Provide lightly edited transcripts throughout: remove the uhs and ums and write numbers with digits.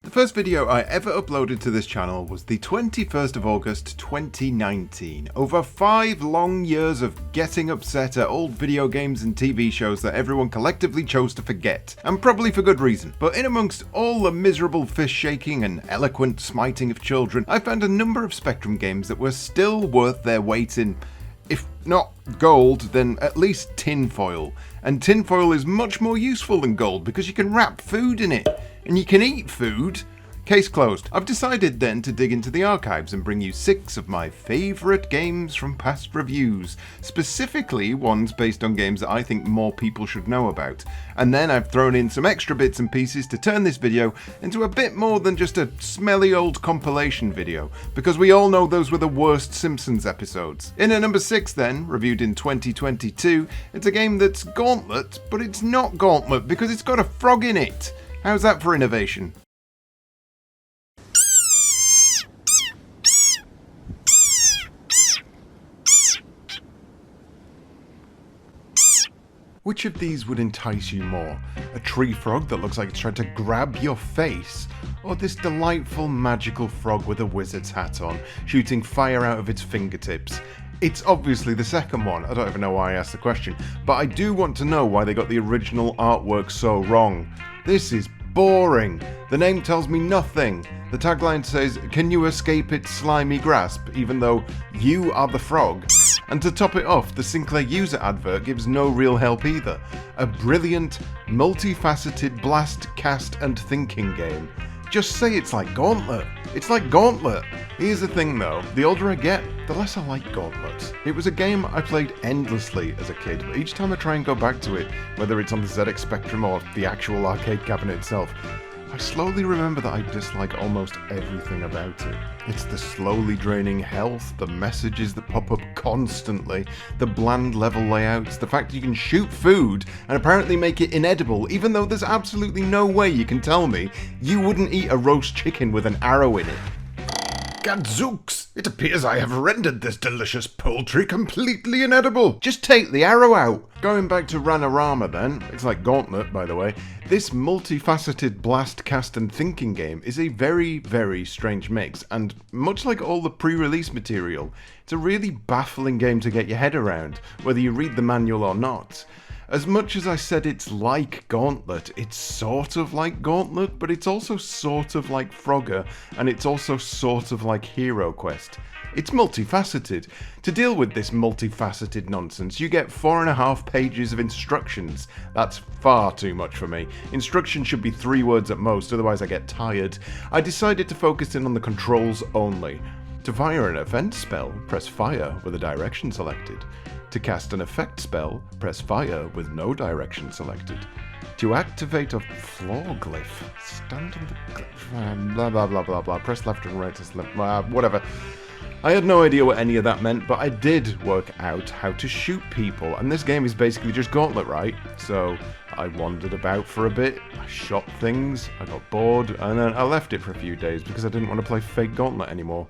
The first video I ever uploaded to this channel was the 21st of August 2019. Over 5 long years of getting upset at old video games and TV shows that everyone collectively chose to forget, and probably for good reason. But in amongst all the miserable fist shaking and eloquent smiting of children, I found a number of Spectrum games that were still worth their weight in, if not gold, then at least tinfoil. And tinfoil is much more useful than gold because you can wrap food in it. And you can eat food. Case closed. I've decided then to dig into the archives and bring you 6 of my favourite games from past reviews, specifically ones based on games that I think more people should know about. And then I've thrown in some extra bits and pieces to turn this video into a bit more than just a smelly old compilation video, because we all know those were the worst Simpsons episodes. In at number 6 then, reviewed in 2022, it's a game that's Gauntlet, but it's not Gauntlet because it's got a frog in it. How's that for innovation? Which of these would entice you more? A tree frog that looks like it's trying to grab your face? Or this delightful magical frog with a wizard's hat on, shooting fire out of its fingertips? It's obviously the second one. I don't even know why I asked the question, but I do want to know why they got the original artwork so wrong. This is boring. The name tells me nothing. The tagline says, "Can you escape its slimy grasp, even though you are the frog?" And to top it off, the Sinclair user advert gives no real help either. A brilliant, multifaceted blast, cast and thinking game. Just say it's like Gauntlet. It's like Gauntlet. Here's the thing though, the older I get, the less I like Gauntlet. It was a game I played endlessly as a kid, but each time I try and go back to it, whether it's on the ZX Spectrum or the actual arcade cabinet itself, I slowly remember that I dislike almost everything about it. It's the slowly draining health, the messages that pop up constantly, the bland level layouts, the fact that you can shoot food and apparently make it inedible, even though there's absolutely no way you can tell me you wouldn't eat a roast chicken with an arrow in it. Gadzooks! It appears I have rendered this delicious poultry completely inedible. Just take the arrow out. Going back to Ranarama then, it's like Gauntlet by the way, this multifaceted blast, cast and thinking game is a very, very strange mix, and much like all the pre-release material, it's a really baffling game to get your head around, whether you read the manual or not. As much as I said it's like Gauntlet, it's sort of like Gauntlet, but it's also sort of like Frogger, and it's also sort of like Hero Quest. It's multifaceted. To deal with this multifaceted nonsense, you get 4.5 pages of instructions. That's far too much for me. Instructions should be 3 words at most, otherwise I get tired. I decided to focus in on the controls only. To fire an offense spell, press fire with a direction selected. To cast an effect spell, press fire with no direction selected. To activate a floor glyph, stand on the glyph, blah blah blah blah blah, press left and right to slip, whatever. I had no idea what any of that meant, but I did work out how to shoot people, and this game is basically just Gauntlet, right? So I wandered about for a bit, I shot things, I got bored, and then I left it for a few days because I didn't want to play fake Gauntlet anymore.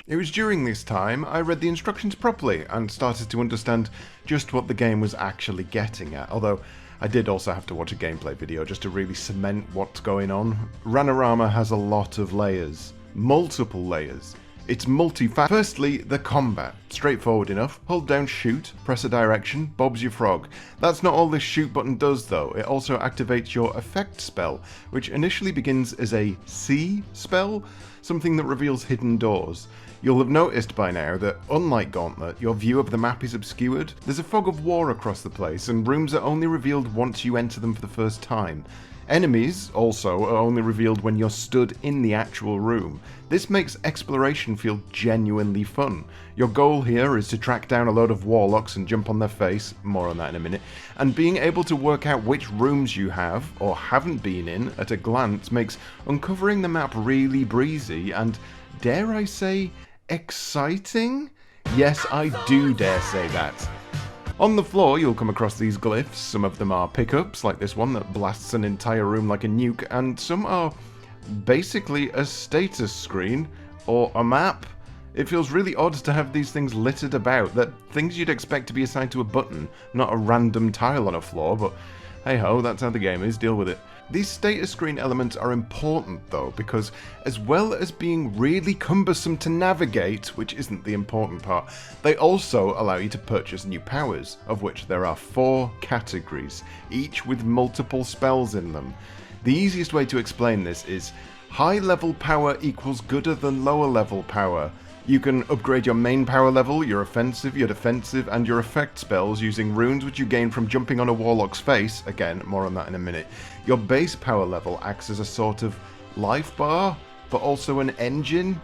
It was during this time I read the instructions properly and started to understand just what the game was actually getting at, although I did also have to watch a gameplay video just to really cement what's going on. Ranarama has a lot of layers, multiple layers. It's Firstly, the combat. Straightforward enough. Hold down shoot, press a direction, bob's your frog. That's not all this shoot button does though. It also activates your effect spell, which initially begins as a see spell, something that reveals hidden doors. You'll have noticed by now that, unlike Gauntlet, your view of the map is obscured. There's a fog of war across the place, and rooms are only revealed once you enter them for the first time. Enemies, also, are only revealed when you're stood in the actual room. This makes exploration feel genuinely fun. Your goal here is to track down a load of warlocks and jump on their face, more on that in a minute, and being able to work out which rooms you have, or haven't been in, at a glance makes uncovering the map really breezy and, dare I say, exciting? Yes, I do dare say that. On the floor you'll come across these glyphs. Some of them are pickups, like this one that blasts an entire room like a nuke, and some are basically a status screen or a map. It feels really odd to have these things littered about, that things you'd expect to be assigned to a button, not a random tile on a floor, but hey ho, that's how the game is, deal with it. These status screen elements are important though, because as well as being really cumbersome to navigate, which isn't the important part, they also allow you to purchase new powers, of which there are 4 categories, each with multiple spells in them. The easiest way to explain this is high level power equals gooder than lower level power. You can upgrade your main power level, your offensive, your defensive, and your effect spells using runes which you gain from jumping on a warlock's face. Again, more on that in a minute. Your base power level acts as a sort of life bar, but also an engine.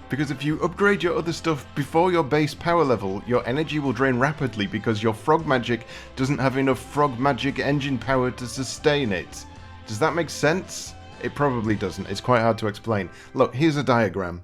Because if you upgrade your other stuff before your base power level, your energy will drain rapidly because your frog magic doesn't have enough frog magic engine power to sustain it. Does that make sense? It probably doesn't. It's quite hard to explain. Look, here's a diagram.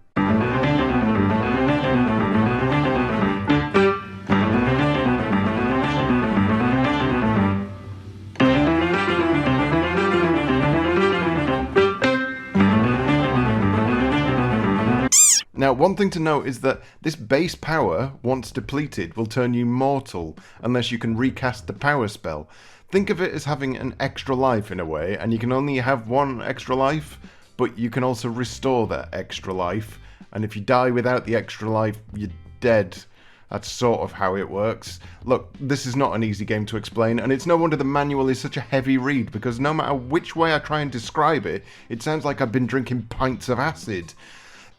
Now, one thing to note is that this base power, once depleted, will turn you mortal unless you can recast the power spell. Think of it as having an extra life in a way, and you can only have 1 extra life, but you can also restore that extra life, and if you die without the extra life, you're dead. That's sort of how it works. Look, this is not an easy game to explain, and it's no wonder the manual is such a heavy read, because no matter which way I try and describe it, it sounds like I've been drinking pints of acid.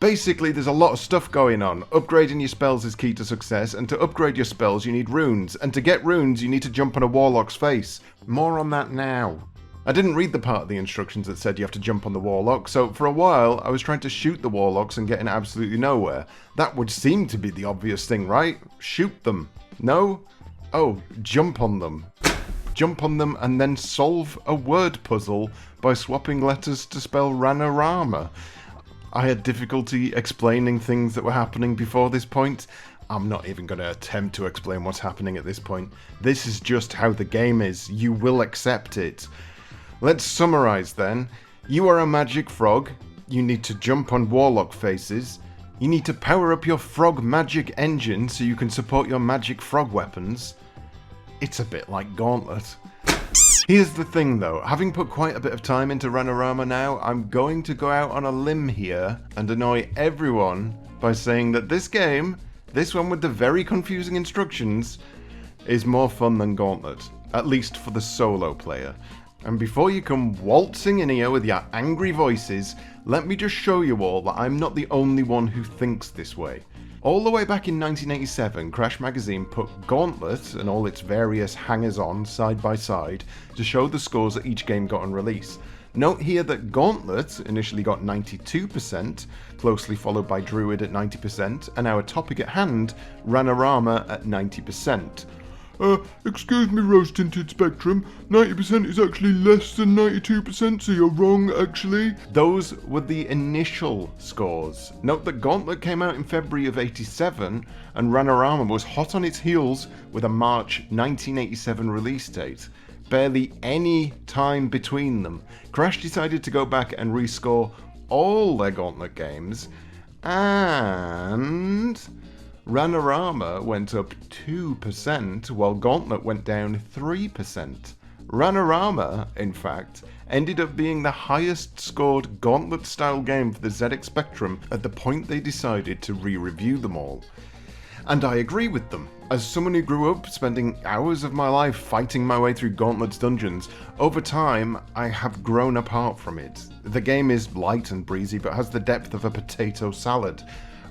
Basically, there's a lot of stuff going on. Upgrading your spells is key to success, and to upgrade your spells you need runes, and to get runes you need to jump on a warlock's face. More on that now. I didn't read the part of the instructions that said you have to jump on the warlock, so for a while I was trying to shoot the warlocks and getting absolutely nowhere. That would seem to be the obvious thing, right? Shoot them. No? Oh, jump on them. Jump on them and then solve a word puzzle by swapping letters to spell Ranarama. I had difficulty explaining things that were happening before this point. I'm not even going to attempt to explain what's happening at this point. This is just how the game is. You will accept it. Let's summarize then. You are a magic frog. You need to jump on warlock faces. You need to power up your frog magic engine so you can support your magic frog weapons. It's a bit like Gauntlet. Here's the thing though, having put quite a bit of time into Ranarama now, I'm going to go out on a limb here and annoy everyone by saying that this game, this one with the very confusing instructions, is more fun than Gauntlet, at least for the solo player. And before you come waltzing in here with your angry voices, let me just show you all that I'm not the only one who thinks this way. All the way back in 1987, Crash Magazine put Gauntlet and all its various hangers-on side by side to show the scores that each game got on release. Note here that Gauntlet initially got 92%, closely followed by Druid at 90%, and our topic at hand, Ranarama at 90%. Excuse me, Rose-Tinted Spectrum, 90% is actually less than 92%, so you're wrong, actually. Those were the initial scores. Note that Gauntlet came out in February of 87, and Ranarama was hot on its heels with a March 1987 release date. Barely any time between them. Crash decided to go back and rescore all their Gauntlet games, and Ranarama went up 2%, while Gauntlet went down 3%. Ranarama, in fact, ended up being the highest scored Gauntlet-style game for the ZX Spectrum at the point they decided to re-review them all. And I agree with them. As someone who grew up spending hours of my life fighting my way through Gauntlet's dungeons, over time I have grown apart from it. The game is light and breezy but has the depth of a potato salad.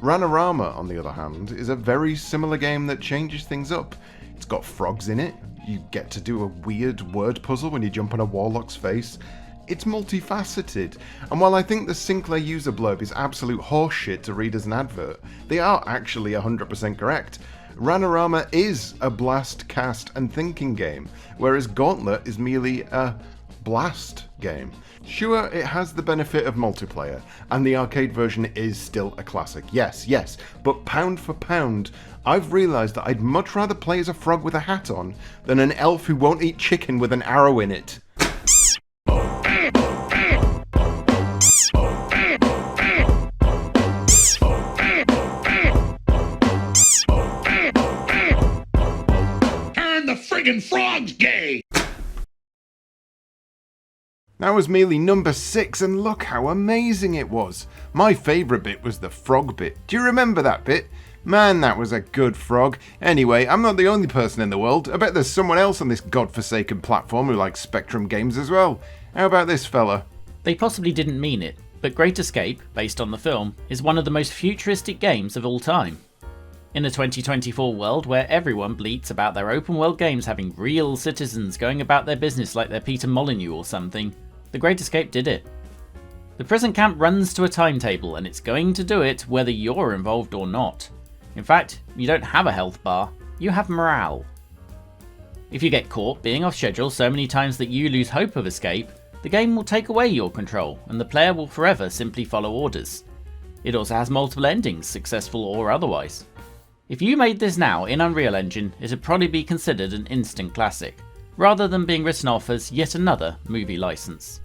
Ranarama, on the other hand, is a very similar game that changes things up. It's got frogs in it, you get to do a weird word puzzle when you jump on a warlock's face. It's multifaceted, and while I think the Sinclair user blurb is absolute horseshit to read as an advert, they are actually 100% correct. Ranarama is a blast, cast and thinking game, whereas Gauntlet is merely a blast game. Sure, it has the benefit of multiplayer, and the arcade version is still a classic, yes, but pound for pound, I've realised that I'd much rather play as a frog with a hat on than an elf who won't eat chicken with an arrow in it. Turn the friggin' frogs gay! That was merely number 6 and look how amazing it was. My favourite bit was the frog bit. Do you remember that bit? Man, that was a good frog. Anyway, I'm not the only person in the world. I bet there's someone else on this godforsaken platform who likes Spectrum games as well. How about this fella? They possibly didn't mean it, but Great Escape, based on the film, is one of the most futuristic games of all time. In a 2024 world where everyone bleats about their open world games having real citizens going about their business like they're Peter Molyneux or something, The Great Escape did it. The prison camp runs to a timetable and it's going to do it whether you're involved or not. In fact, you don't have a health bar, you have morale. If you get caught being off schedule so many times that you lose hope of escape, the game will take away your control and the player will forever simply follow orders. It also has multiple endings, successful or otherwise. If you made this now in Unreal Engine, it'd probably be considered an instant classic, rather than being written off as yet another movie license.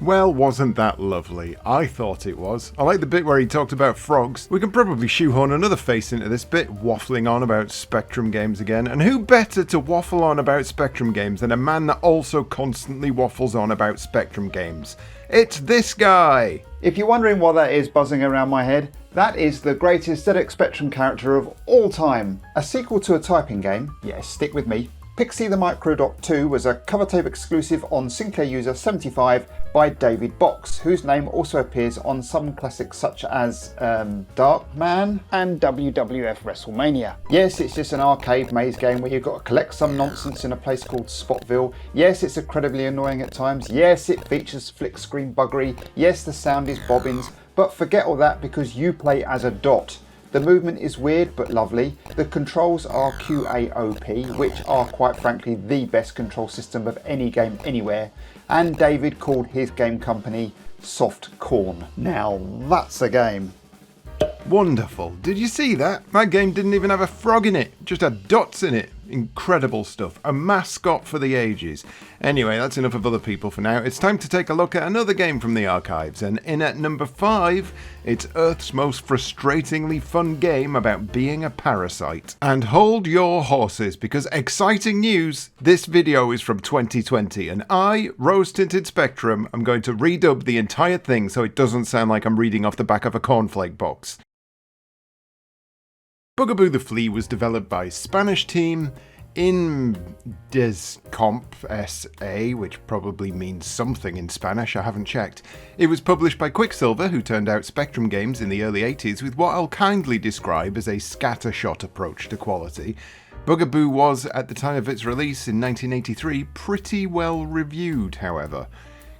Well, wasn't that lovely? I thought it was. I like the bit where he talked about frogs. We can probably shoehorn another face into this bit, waffling on about Spectrum games again. And who better to waffle on about Spectrum games than a man that also constantly waffles on about Spectrum games? It's this guy! If you're wondering what that is buzzing around my head, that is the greatest ZX Spectrum character of all time. A sequel to a typing game, yes, stick with me. Pixy the Microdot 2 was a cover tape exclusive on Sinclair User 75 by David Box, whose name also appears on some classics such as Darkman and WWF WrestleMania. Yes, it's just an arcade maze game where you've got to collect some nonsense in a place called Spotville. Yes, it's incredibly annoying at times. Yes, it features flick screen buggery. Yes, the sound is bobbins. But forget all that because you play as a dot. The movement is weird but lovely. The controls are QAOP, which are quite frankly the best control system of any game anywhere. And David called his game company Soft Corn. Now that's a game. Wonderful. Did you see that? That game didn't even have a frog in it, just had dots in it. Incredible stuff. A mascot for the ages. Anyway, that's enough of other people for now. It's time to take a look at another game from the archives. And in at number 5, it's Earth's most frustratingly fun game about being a parasite. And hold your horses, because exciting news! This video is from 2020, and I, Rose Tinted Spectrum, am going to redub the entire thing so it doesn't sound like I'm reading off the back of a cornflake box. Bugaboo The Flea was developed by Spanish team Indescomp SA, which probably means something in Spanish, I haven't checked. It was published by Quicksilver, who turned out Spectrum games in the early 80s with what I'll kindly describe as a scattershot approach to quality. Bugaboo was, at the time of its release in 1983, pretty well reviewed, however.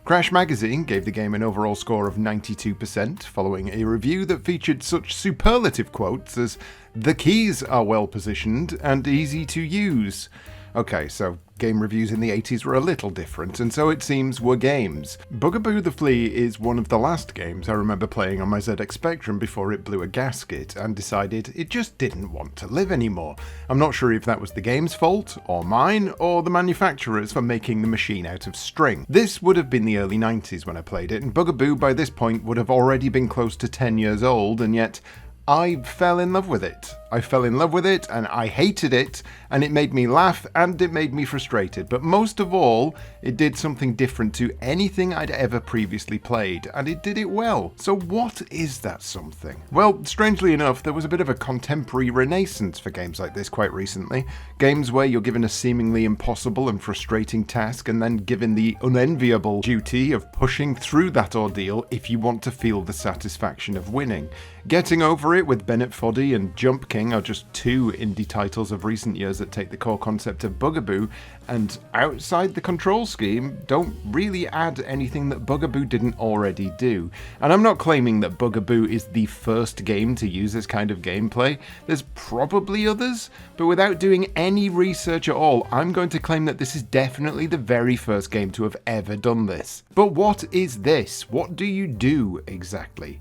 Crash Magazine gave the game an overall score of 92%, following a review that featured such superlative quotes as, "The keys are well positioned and easy to use." Okay, so game reviews in the 80s were a little different, and so it seems were games. Bugaboo The Flea is one of the last games I remember playing on my ZX Spectrum before it blew a gasket and decided it just didn't want to live anymore. I'm not sure if that was the game's fault, or mine, or the manufacturers for making the machine out of string. This would have been the early 90s when I played it, and Bugaboo by this point would have already been close to 10 years old, and yet I fell in love with it. I fell in love with it and I hated it, and it made me laugh and it made me frustrated, but most of all, it did something different to anything I'd ever previously played, and it did it well. So what is that something? Well, strangely enough, there was a bit of a contemporary renaissance for games like this quite recently. Games where you're given a seemingly impossible and frustrating task and then given the unenviable duty of pushing through that ordeal if you want to feel the satisfaction of winning. Getting Over It with Bennett Foddy and Jump King are just two indie titles of recent years that take the core concept of Bugaboo and, outside the control scheme, don't really add anything that Bugaboo didn't already do. And I'm not claiming that Bugaboo is the first game to use this kind of gameplay. There's probably others, but without doing any research at all, I'm going to claim that this is definitely the very first game to have ever done this. But what is this? What do you do exactly?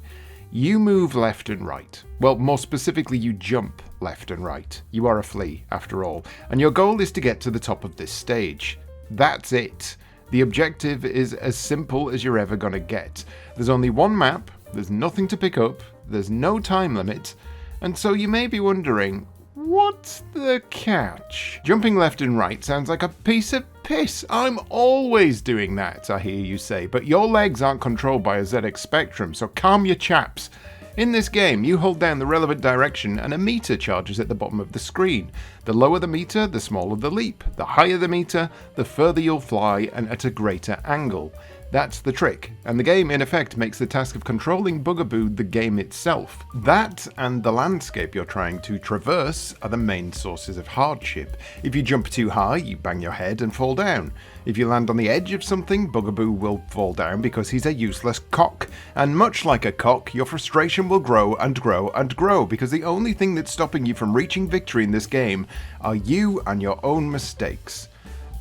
You move left and right. Well, more specifically, you jump left and right. You are a flea, after all, and your goal is to get to the top of this stage. That's it. The objective is as simple as you're ever gonna get. There's only one map, there's nothing to pick up, there's no time limit, and so you may be wondering, What's the catch? Jumping left and right sounds like a piece of piss. I'm always doing that, I hear you say, but your legs aren't controlled by a ZX Spectrum, so calm your chaps. In this game, you hold down the relevant direction and a meter charges at the bottom of the screen. The lower the meter, the smaller the leap. The higher the meter, the further you'll fly and at a greater angle. That's the trick, and the game in effect makes the task of controlling Bugaboo the game itself. That and the landscape you're trying to traverse are the main sources of hardship. If you jump too high, you bang your head and fall down. If you land on the edge of something, Bugaboo will fall down because he's a useless cock. And much like a cock, your frustration will grow and grow and grow because the only thing that's stopping you from reaching victory in this game are you and your own mistakes.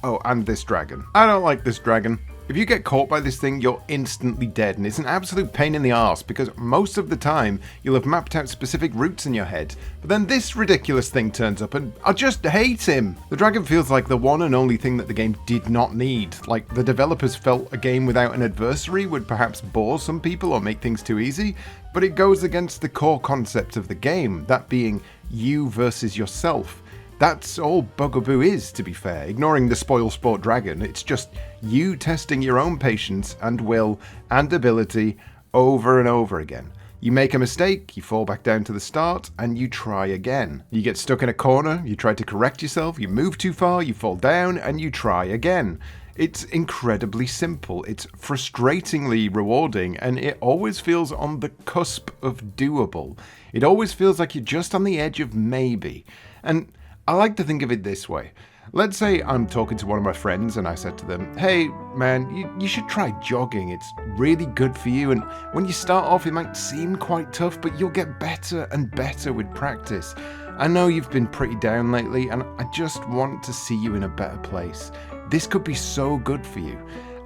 Oh, and this dragon. I don't like this dragon. If you get caught by this thing, you're instantly dead, and it's an absolute pain in the arse because most of the time you'll have mapped out specific routes in your head, but then this ridiculous thing turns up and I just hate him. The dragon feels like the one and only thing that the game did not need. Like the developers felt a game without an adversary would perhaps bore some people or make things too easy, but it goes against the core concept of the game, that being you versus yourself. That's all Bugaboo is, to be fair. Ignoring the spoil sport dragon, it's just you testing your own patience and will and ability over and over again. You make a mistake, you fall back down to the start, and you try again. You get stuck in a corner, you try to correct yourself, you move too far, you fall down, and you try again. It's incredibly simple, it's frustratingly rewarding, and it always feels on the cusp of doable. It always feels like you're just on the edge of maybe. And I like to think of it this way. Let's say I'm talking to one of my friends and I said to them, hey man, you should try jogging, it's really good for you, and when you start off it might seem quite tough, but you'll get better and better with practice. I know you've been pretty down lately and I just want to see you in a better place. This could be so good for you.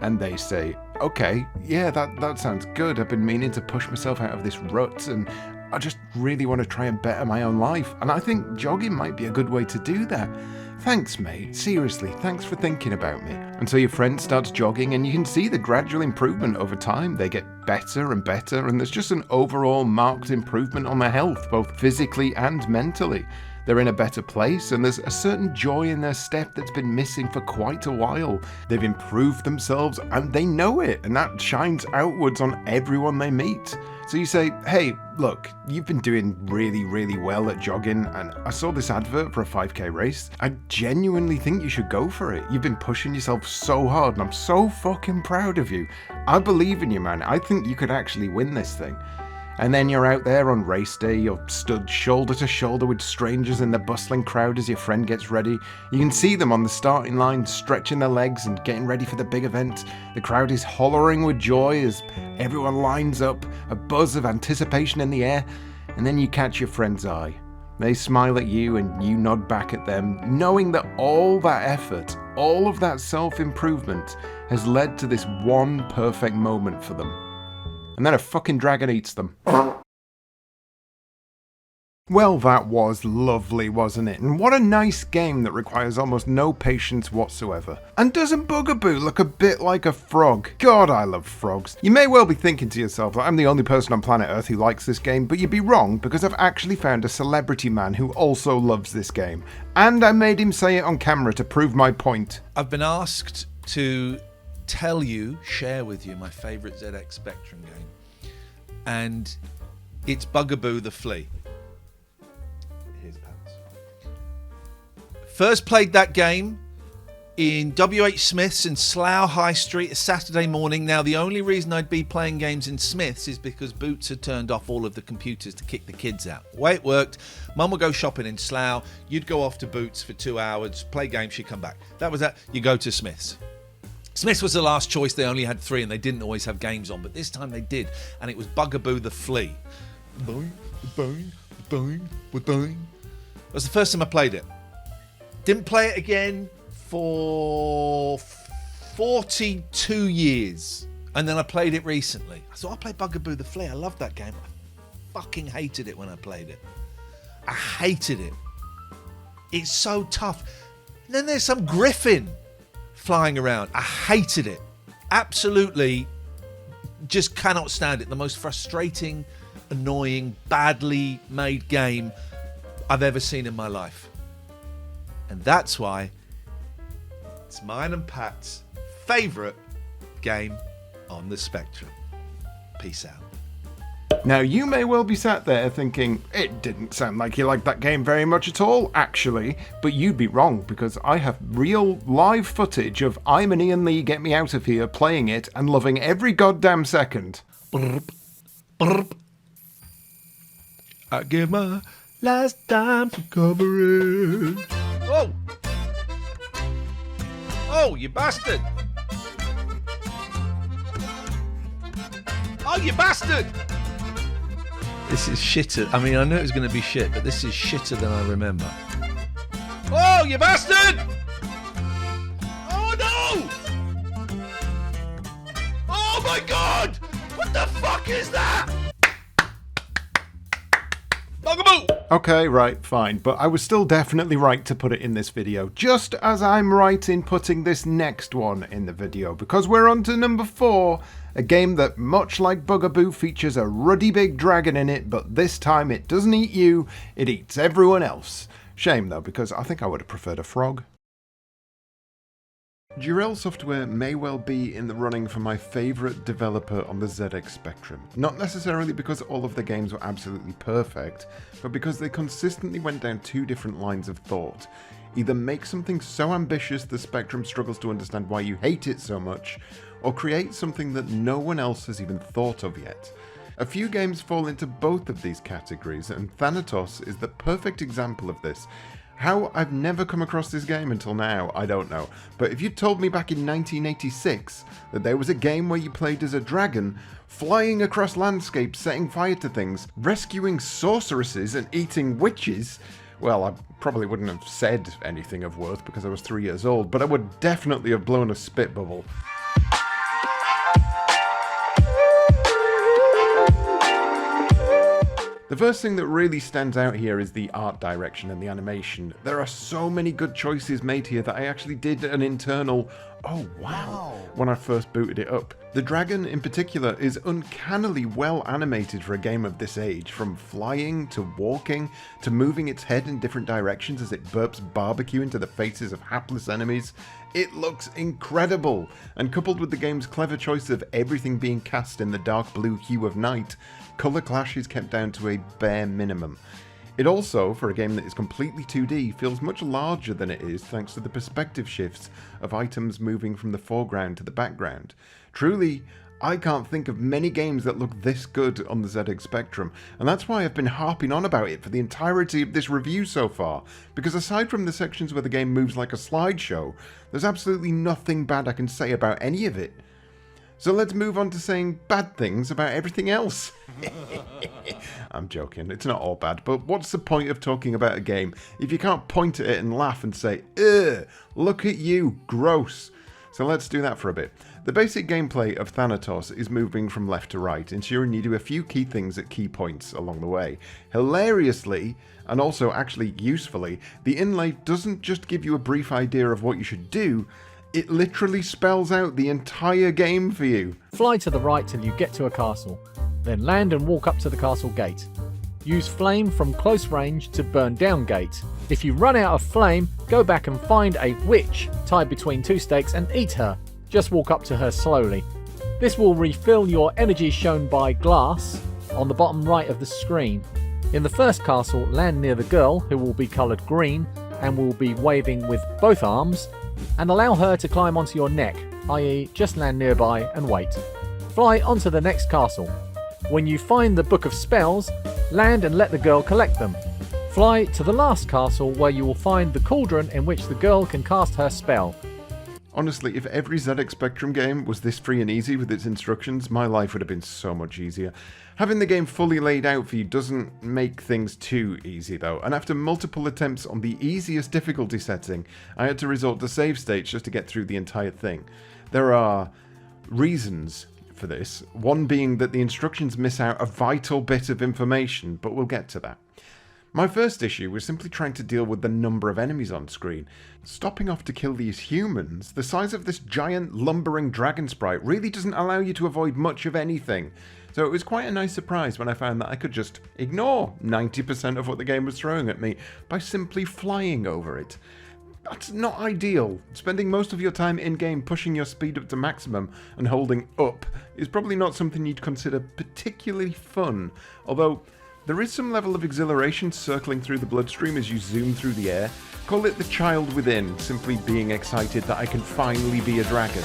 And they say, okay, yeah, that sounds good. I've been meaning to push myself out of this rut and I just really want to try and better my own life, and I think jogging might be a good way to do that. Thanks, mate. Seriously, thanks for thinking about me. And so your friend starts jogging, and you can see the gradual improvement over time. They get better and better, and there's just an overall marked improvement on their health, both physically and mentally. They're in a better place, and there's a certain joy in their step that's been missing for quite a while. They've improved themselves, and they know it, and that shines outwards on everyone they meet. So you say, hey, look, you've been doing really, really well at jogging, and I saw this advert for a 5k race. I genuinely think you should go for it. You've been pushing yourself so hard, and I'm so fucking proud of you. I believe in you, man. I think you could actually win this thing. And then you're out there on race day, you're stood shoulder to shoulder with strangers in the bustling crowd as your friend gets ready. You can see them on the starting line, stretching their legs and getting ready for the big event. The crowd is hollering with joy as everyone lines up, a buzz of anticipation in the air, and then you catch your friend's eye. They smile at you and you nod back at them, knowing that all that effort, all of that self-improvement has led to this one perfect moment for them. And then a fucking dragon eats them. Well, that was lovely, wasn't it? And what a nice game that requires almost no patience whatsoever. And doesn't Bugaboo look a bit like a frog? God, I love frogs. You may well be thinking to yourself that I'm the only person on planet Earth who likes this game, but you'd be wrong, because I've actually found a celebrity man who also loves this game. And I made him say it on camera to prove my point. I've been asked to share with you my favourite ZX Spectrum game. And it's Bugaboo The Flea. Here's pants. First played that game in WH Smith's in Slough High Street a Saturday morning. Now, the only reason I'd be playing games in Smith's is because Boots had turned off all of the computers to kick the kids out. The way it worked, Mum would go shopping in Slough, you'd go off to Boots for 2 hours, play games, she'd come back. That was that. You go to Smith's. Smith's was the last choice. They only had 3 and they didn't always have games on, but this time they did, and it was Bugaboo The Flea. That was the first time I played it. Didn't play it again for 42 years, and then I played it recently. I thought I'll play Bugaboo The Flea. I loved that game. I fucking hated it when I played it. I hated it. It's so tough. And then there's some griffin flying around. I hated it. Absolutely just cannot stand it. The most frustrating, annoying, badly made game I've ever seen in my life. And that's why it's mine and Pat's favourite game on the Spectrum. Peace out. Now, you may well be sat there thinking, it didn't sound like you liked that game very much at all, actually, but you'd be wrong, because I have real live footage of I'm an Iain Lee, get me out of here, playing it and loving every goddamn second. Brrp, brrp. I give my last dime for coverage. Oh! Oh, you bastard! Oh, you bastard! This is shitter. I mean, I knew it was going to be shit, but this is shitter than I remember. Oh, you bastard! Oh, no! Oh, my God! What the fuck is that? Bugaboo! Okay, right, fine, but I was still definitely right to put it in this video, just as I'm right in putting this next one in the video, because we're on to number 4, a game that, much like Bugaboo, features a ruddy big dragon in it, but this time it doesn't eat you, it eats everyone else. Shame though, because I think I would have preferred a frog. Durell Software may well be in the running for my favourite developer on the ZX Spectrum. Not necessarily because all of the games were absolutely perfect, but because they consistently went down 2 different lines of thought. Either make something so ambitious the Spectrum struggles to understand why you hate it so much, or create something that no one else has even thought of yet. A few games fall into both of these categories, and Thanatos is the perfect example of this. How I've never come across this game until now, I don't know, but if you told me back in 1986 that there was a game where you played as a dragon, flying across landscapes, setting fire to things, rescuing sorceresses and eating witches, well, I probably wouldn't have said anything of worth because I was 3 years old, but I would definitely have blown a spit bubble. The first thing that really stands out here is the art direction and the animation. There are so many good choices made here that I actually did an internal, oh wow, when I first booted it up. The dragon in particular is uncannily well animated for a game of this age, from flying to walking to moving its head in different directions as it burps barbecue into the faces of hapless enemies. It looks incredible, and coupled with the game's clever choice of everything being cast in the dark blue hue of night, colour clash is kept down to a bare minimum. It also, for a game that is completely 2D, feels much larger than it is thanks to the perspective shifts of items moving from the foreground to the background. Truly, I can't think of many games that look this good on the ZX Spectrum, and that's why I've been harping on about it for the entirety of this review so far, because aside from the sections where the game moves like a slideshow, there's absolutely nothing bad I can say about any of it. So let's move on to saying bad things about everything else. I'm joking, it's not all bad, but what's the point of talking about a game if you can't point at it and laugh and say, ugh, look at you, gross. So let's do that for a bit. The basic gameplay of Thanatos is moving from left to right, ensuring you do a few key things at key points along the way. Hilariously, and also actually usefully, the inlay doesn't just give you a brief idea of what you should do, it literally spells out the entire game for you. Fly to the right till you get to a castle, then land and walk up to the castle gate. Use flame from close range to burn down gate. If you run out of flame, go back and find a witch tied between 2 stakes and eat her. Just walk up to her slowly. This will refill your energy shown by glass on the bottom right of the screen. In the first castle, land near the girl, who will be coloured green and will be waving with both arms, and allow her to climb onto your neck, i.e. just land nearby and wait. Fly onto the next castle. When you find the Book of Spells, land and let the girl collect them. Fly to the last castle where you will find the cauldron in which the girl can cast her spell. Honestly, if every ZX Spectrum game was this free and easy with its instructions, my life would have been so much easier. Having the game fully laid out for you doesn't make things too easy though, and after multiple attempts on the easiest difficulty setting, I had to resort to save states just to get through the entire thing. There are reasons for this, one being that the instructions miss out a vital bit of information, but we'll get to that. My first issue was simply trying to deal with the number of enemies on screen. Stopping off to kill these humans, the size of this giant lumbering dragon sprite really doesn't allow you to avoid much of anything. So it was quite a nice surprise when I found that I could just ignore 90% of what the game was throwing at me by simply flying over it. That's not ideal. Spending most of your time in-game pushing your speed up to maximum and holding up is probably not something you'd consider particularly fun, although there is some level of exhilaration circling through the bloodstream as you zoom through the air. Call it the child within, simply being excited that I can finally be a dragon.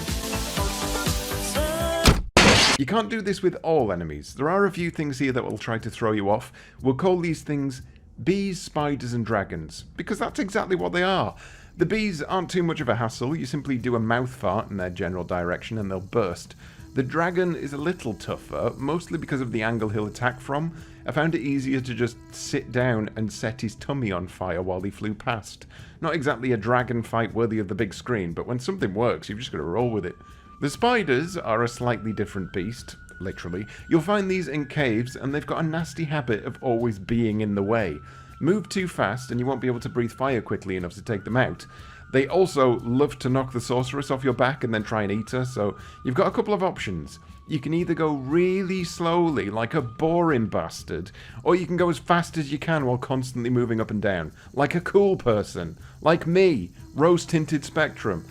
You can't do this with all enemies. There are a few things here that will try to throw you off. We'll call these things bees, spiders and dragons, because that's exactly what they are. The bees aren't too much of a hassle. You simply do a mouth fart in their general direction and they'll burst. The dragon is a little tougher, mostly because of the angle he'll attack from. I found it easier to just sit down and set his tummy on fire while he flew past. Not exactly a dragon fight worthy of the big screen, but when something works, you've just got to roll with it. The spiders are a slightly different beast, literally. You'll find these in caves, and they've got a nasty habit of always being in the way. Move too fast, and you won't be able to breathe fire quickly enough to take them out. They also love to knock the sorceress off your back and then try and eat her, so you've got a couple of options. You can either go really slowly, like a boring bastard, or you can go as fast as you can while constantly moving up and down, like a cool person, like me, rose-tinted spectrum.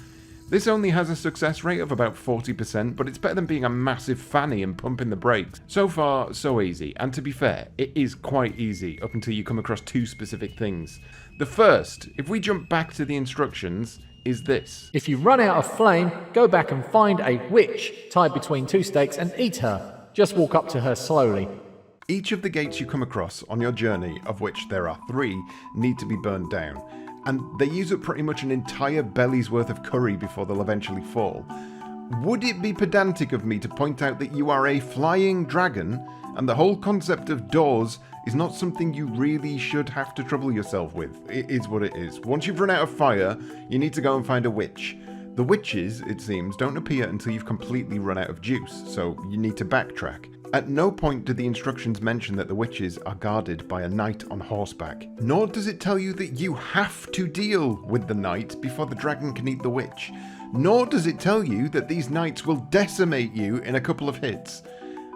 This only has a success rate of about 40%, but it's better than being a massive fanny and pumping the brakes. So far, so easy, and to be fair, it is quite easy up until you come across two specific things. The first, if we jump back to the instructions, is this. If you run out of flame, go back and find a witch tied between two stakes and eat her. Just walk up to her slowly. Each of the gates you come across on your journey, of which there are 3, need to be burned down. And they use up pretty much an entire belly's worth of curry before they'll eventually fall. Would it be pedantic of me to point out that you are a flying dragon, and the whole concept of doors is not something you really should have to trouble yourself with? It is what it is. Once you've run out of fire, you need to go and find a witch. The witches, it seems, don't appear until you've completely run out of juice, so you need to backtrack. At no point do the instructions mention that the witches are guarded by a knight on horseback, nor does it tell you that you have to deal with the knight before the dragon can eat the witch, nor does it tell you that these knights will decimate you in a couple of hits.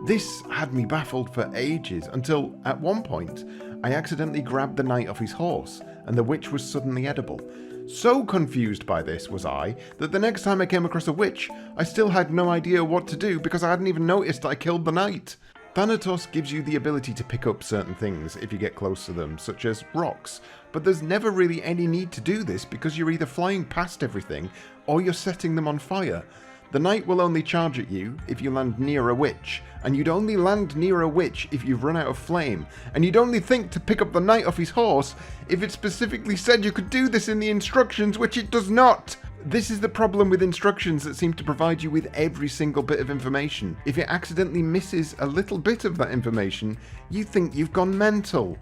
This had me baffled for ages, until at one point I accidentally grabbed the knight off his horse and the witch was suddenly edible. So confused by this was I, that the next time I came across a witch, I still had no idea what to do because I hadn't even noticed I killed the knight. Thanatos gives you the ability to pick up certain things if you get close to them, such as rocks, but there's never really any need to do this because you're either flying past everything or you're setting them on fire. The knight will only charge at you if you land near a witch, and you'd only land near a witch if you've run out of flame, and you'd only think to pick up the knight off his horse if it specifically said you could do this in the instructions, which it does not! This is the problem with instructions that seem to provide you with every single bit of information. If it accidentally misses a little bit of that information, you think you've gone mental.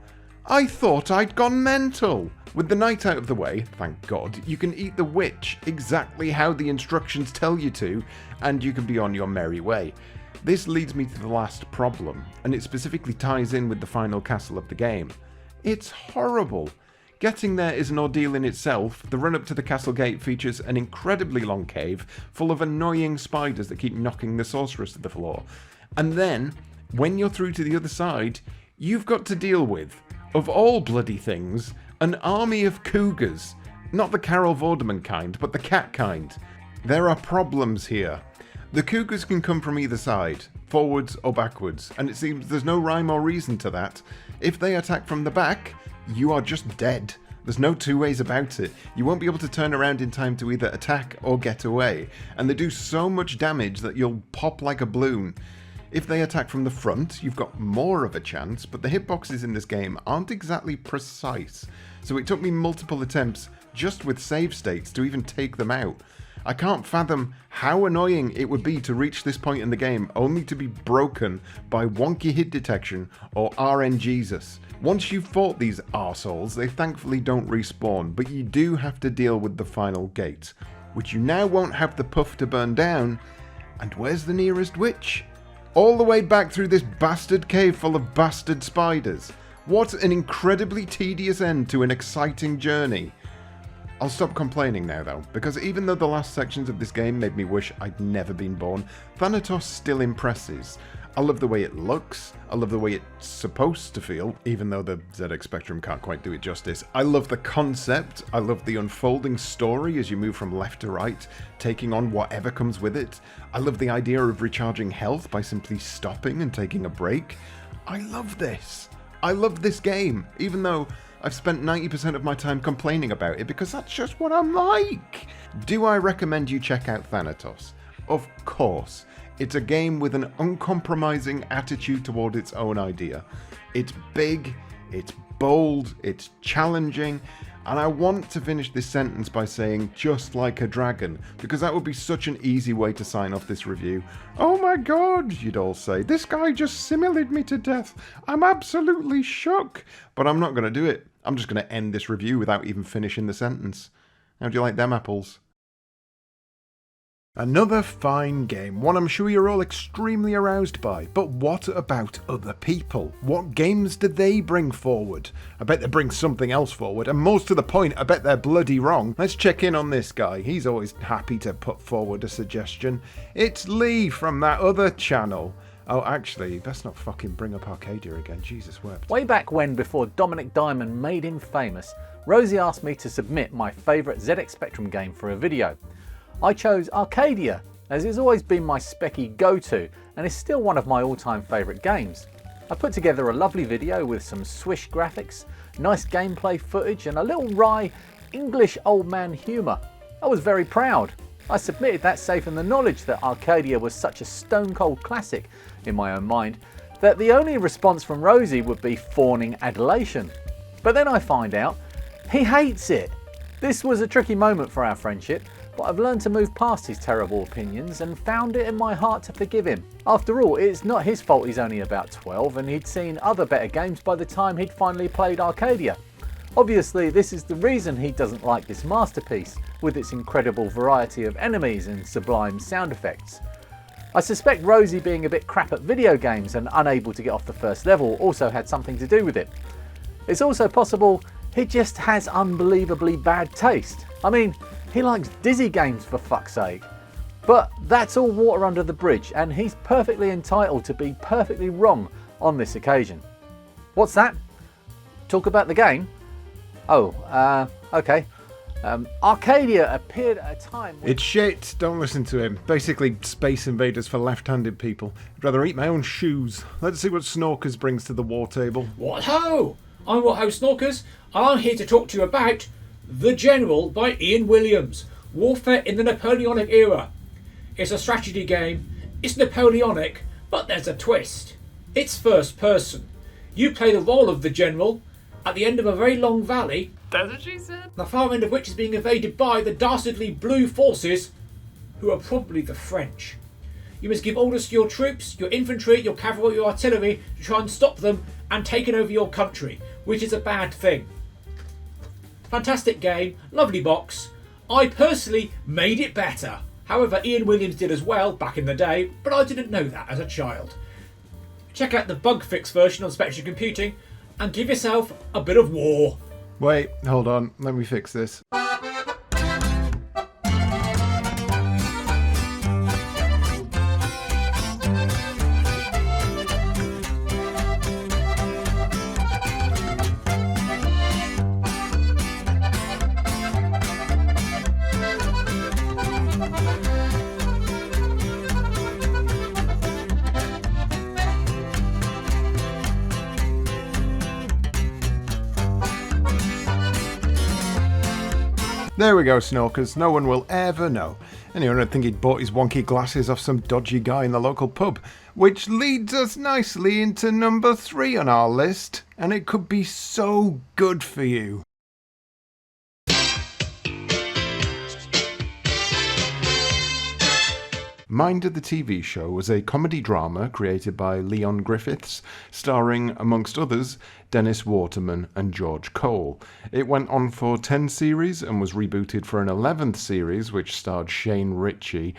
I thought I'd gone mental! With the knight out of the way, thank God, you can eat the witch exactly how the instructions tell you to, and you can be on your merry way. This leads me to the last problem, and it specifically ties in with the final castle of the game. It's horrible. Getting there is an ordeal in itself. The run up to the castle gate features an incredibly long cave full of annoying spiders that keep knocking the sorceress to the floor. And then, when you're through to the other side, you've got to deal with, of all bloody things, an army of cougars. Not the Carol Vorderman kind, but the cat kind. There are problems here. The cougars can come from either side, forwards or backwards, and it seems there's no rhyme or reason to that. If they attack from the back, you are just dead. There's no two ways about it. You won't be able to turn around in time to either attack or get away, and they do so much damage that you'll pop like a balloon. If they attack from the front, you've got more of a chance, but the hitboxes in this game aren't exactly precise, so it took me multiple attempts just with save states to even take them out. I can't fathom how annoying it would be to reach this point in the game only to be broken by wonky hit detection or RNGesus. Once you've fought these arseholes, they thankfully don't respawn, but you do have to deal with the final gate, which you now won't have the puff to burn down. And where's the nearest witch? All the way back through this bastard cave full of bastard spiders. What an incredibly tedious end to an exciting journey. I'll stop complaining now though, because even though the last sections of this game made me wish I'd never been born, Thanatos still impresses. I love the way it looks, I love the way it's supposed to feel, even though the ZX Spectrum can't quite do it justice. I love the concept, I love the unfolding story as you move from left to right, taking on whatever comes with it. I love the idea of recharging health by simply stopping and taking a break. I love this. I love this game, even though I've spent 90% of my time complaining about it because that's just what I'm like. Do I recommend you check out Thanatos? Of course. It's a game with an uncompromising attitude toward its own idea. It's big, it's bold, it's challenging, and I want to finish this sentence by saying just like a dragon, because that would be such an easy way to sign off this review. Oh my god, you'd all say, this guy just simulated me to death. I'm absolutely shook. But I'm not going to do it. I'm just going to end this review without even finishing the sentence. How do you like them apples? Another fine game, one I'm sure you're all extremely aroused by, but what about other people? What games do they bring forward? I bet they bring something else forward, and most to the point, I bet they're bloody wrong. Let's check in on this guy, he's always happy to put forward a suggestion. It's Lee from that other channel. Oh, actually, best not fucking bring up Arcadia again, Jesus wept. Way back when, before Dominic Diamond made him famous, Rosie asked me to submit my favourite ZX Spectrum game for a video. I chose Arcadia, as it's always been my specky go-to and is still one of my all-time favourite games. I put together a lovely video with some swish graphics, nice gameplay footage and a little wry English old man humour. I was very proud. I submitted that safe in the knowledge that Arcadia was such a stone-cold classic in my own mind that the only response from Rosie would be fawning adulation. But then I find out he hates it. This was a tricky moment for our friendship, but I've learned to move past his terrible opinions and found it in my heart to forgive him. After all, it's not his fault he's only about 12 and he'd seen other better games by the time he'd finally played Arcadia. Obviously, this is the reason he doesn't like this masterpiece, with its incredible variety of enemies and sublime sound effects. I suspect Rosie being a bit crap at video games and unable to get off the first level also had something to do with it. It's also possible he just has unbelievably bad taste. I mean, he likes Dizzy games for fuck's sake. But that's all water under the bridge and he's perfectly entitled to be perfectly wrong on this occasion. What's that? Talk about the game? Oh, okay. Arcadia appeared at a time when... It's shit, don't listen to him. Basically, Space Invaders for left-handed people. I'd rather eat my own shoes. Let's see what Snorkers brings to the war table. What ho! I'm WhatHoSnorkers, and I'm here to talk to you about The General by Ian Williams, Warfare in the Napoleonic Era. It's a strategy game, it's Napoleonic, but there's a twist. It's first person. You play the role of the General at the end of a very long valley, That's what she said. the far end of which is being invaded by the dastardly blue forces, who are probably the French. You must give orders to your troops, your infantry, your cavalry, your artillery to try and stop them and take over your country, which is a bad thing. Fantastic game, lovely box. I personally made it better. However, Ian Williams did as well back in the day, but I didn't know that as a child. Check out the bug fix version on Spectrum Computing and give yourself a bit of war. Wait, hold on, let me fix this. There we go, Snorkers. No one will ever know. Anyway, I don't think he'd bought his wonky glasses off some dodgy guy in the local pub. Which leads us nicely into number 3 on our list. And it could be so good for you. Mind the TV Show was a comedy drama created by Leon Griffiths, starring, amongst others, Dennis Waterman and George Cole. It went on for 10 series and was rebooted for an 11th series, which starred Shane Ritchie.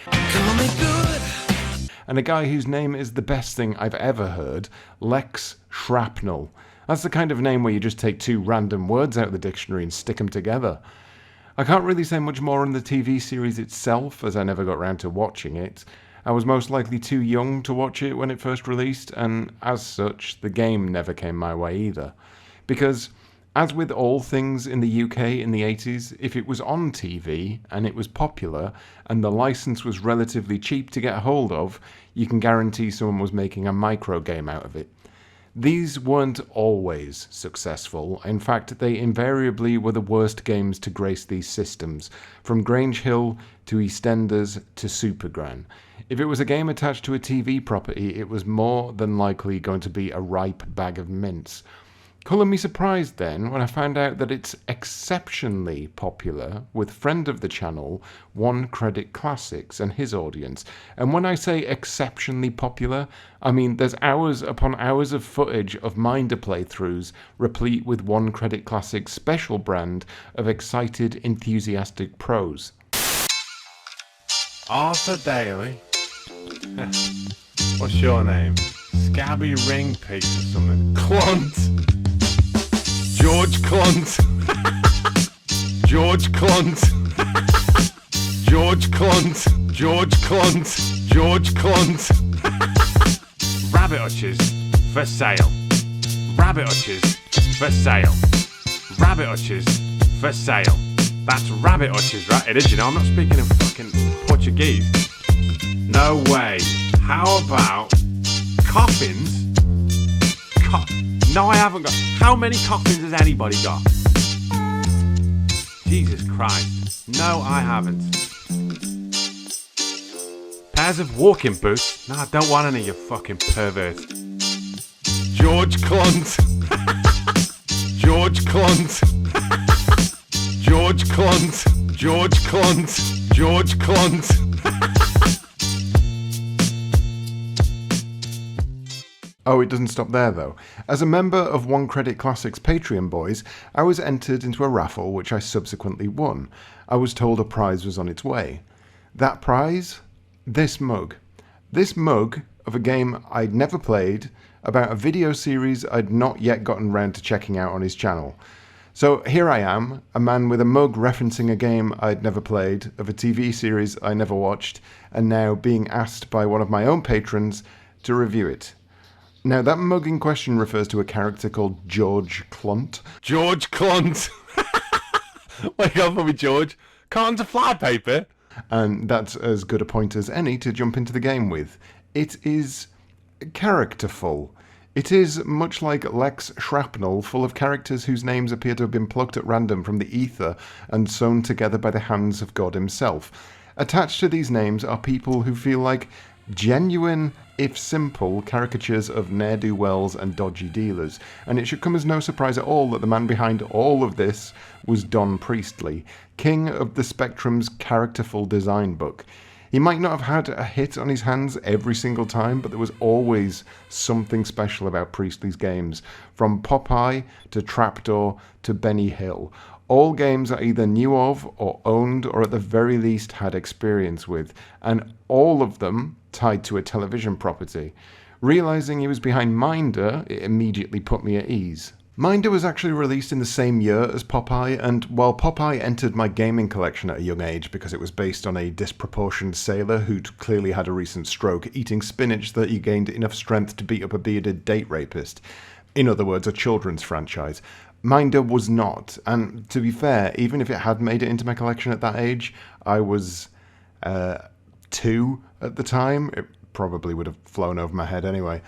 And a guy whose name is the best thing I've ever heard, Lex Shrapnel. That's the kind of name where you just take 2 random words out of the dictionary and stick them together. I can't really say much more on the TV series itself, as I never got round to watching it. I was most likely too young to watch it when it first released, and as such, the game never came my way either. Because, as with all things in the UK in the 80s, if it was on TV and it was popular and the license was relatively cheap to get a hold of, you can guarantee someone was making a micro game out of it. These weren't always successful. In fact, they invariably were the worst games to grace these systems, from Grange Hill to EastEnders to Supergran. If it was a game attached to a TV property, it was more than likely going to be a ripe bag of mints. Colour me surprised then when I found out that it's exceptionally popular with friend of the channel, One Credit Classics, and his audience. And when I say exceptionally popular, I mean there's hours upon hours of footage of Minder playthroughs replete with One Credit Classics' special brand of excited, enthusiastic pros. Arthur Daly. What's your name? Scabby Ring Piece or something. Clont. George Clont. George Clont. George Clont. George Clont. George Clont. Rabbit hutches for sale. Rabbit hutches for sale. Rabbit hutches for sale. That's rabbit hutches, right? It is, you know. I'm not speaking in fucking Portuguese. No way. How about coffins? No, I haven't got. How many coffins has anybody got? Jesus Christ. No, I haven't. Pairs of walking boots? No, I don't want any, you fucking pervert. George Clont. George Clont. George Clont. George Clont. George Clont. Oh, it doesn't stop there though. As a member of One Credit Classics Patreon boys, I was entered into a raffle which I subsequently won. I was told a prize was on its way. That prize? This mug. This mug of a game I'd never played, about a video series I'd not yet gotten round to checking out on his channel. So here I am, a man with a mug referencing a game I'd never played, of a TV series I never watched, and now being asked by one of my own patrons to review it. Now, that mug in question refers to a character called George Clont. George Clont. Wake up for me, George. Cartons of flypaper. And that's as good a point as any to jump into the game with. It is characterful. It is, much like Lex Shrapnel, full of characters whose names appear to have been plucked at random from the ether and sewn together by the hands of God himself. Attached to these names are people who feel like genuine, if simple, caricatures of ne'er-do-wells and dodgy dealers, and it should come as no surprise at all that the man behind all of this was Don Priestley, king of the Spectrum's characterful design book. He might not have had a hit on his hands every single time, but there was always something special about Priestley's games, from Popeye to Trapdoor to Benny Hill. All games I either knew of or owned or at the very least had experience with, and all of them tied to a television property. Realising he was behind Minder, it immediately put me at ease. Minder was actually released in the same year as Popeye, and while Popeye entered my gaming collection at a young age because it was based on a disproportioned sailor who'd clearly had a recent stroke, eating spinach that he gained enough strength to beat up a bearded date rapist. In other words, a children's franchise. Minder was not, and to be fair, even if it had made it into my collection at that age, I was 2 at the time. It probably would have flown over my head anyway.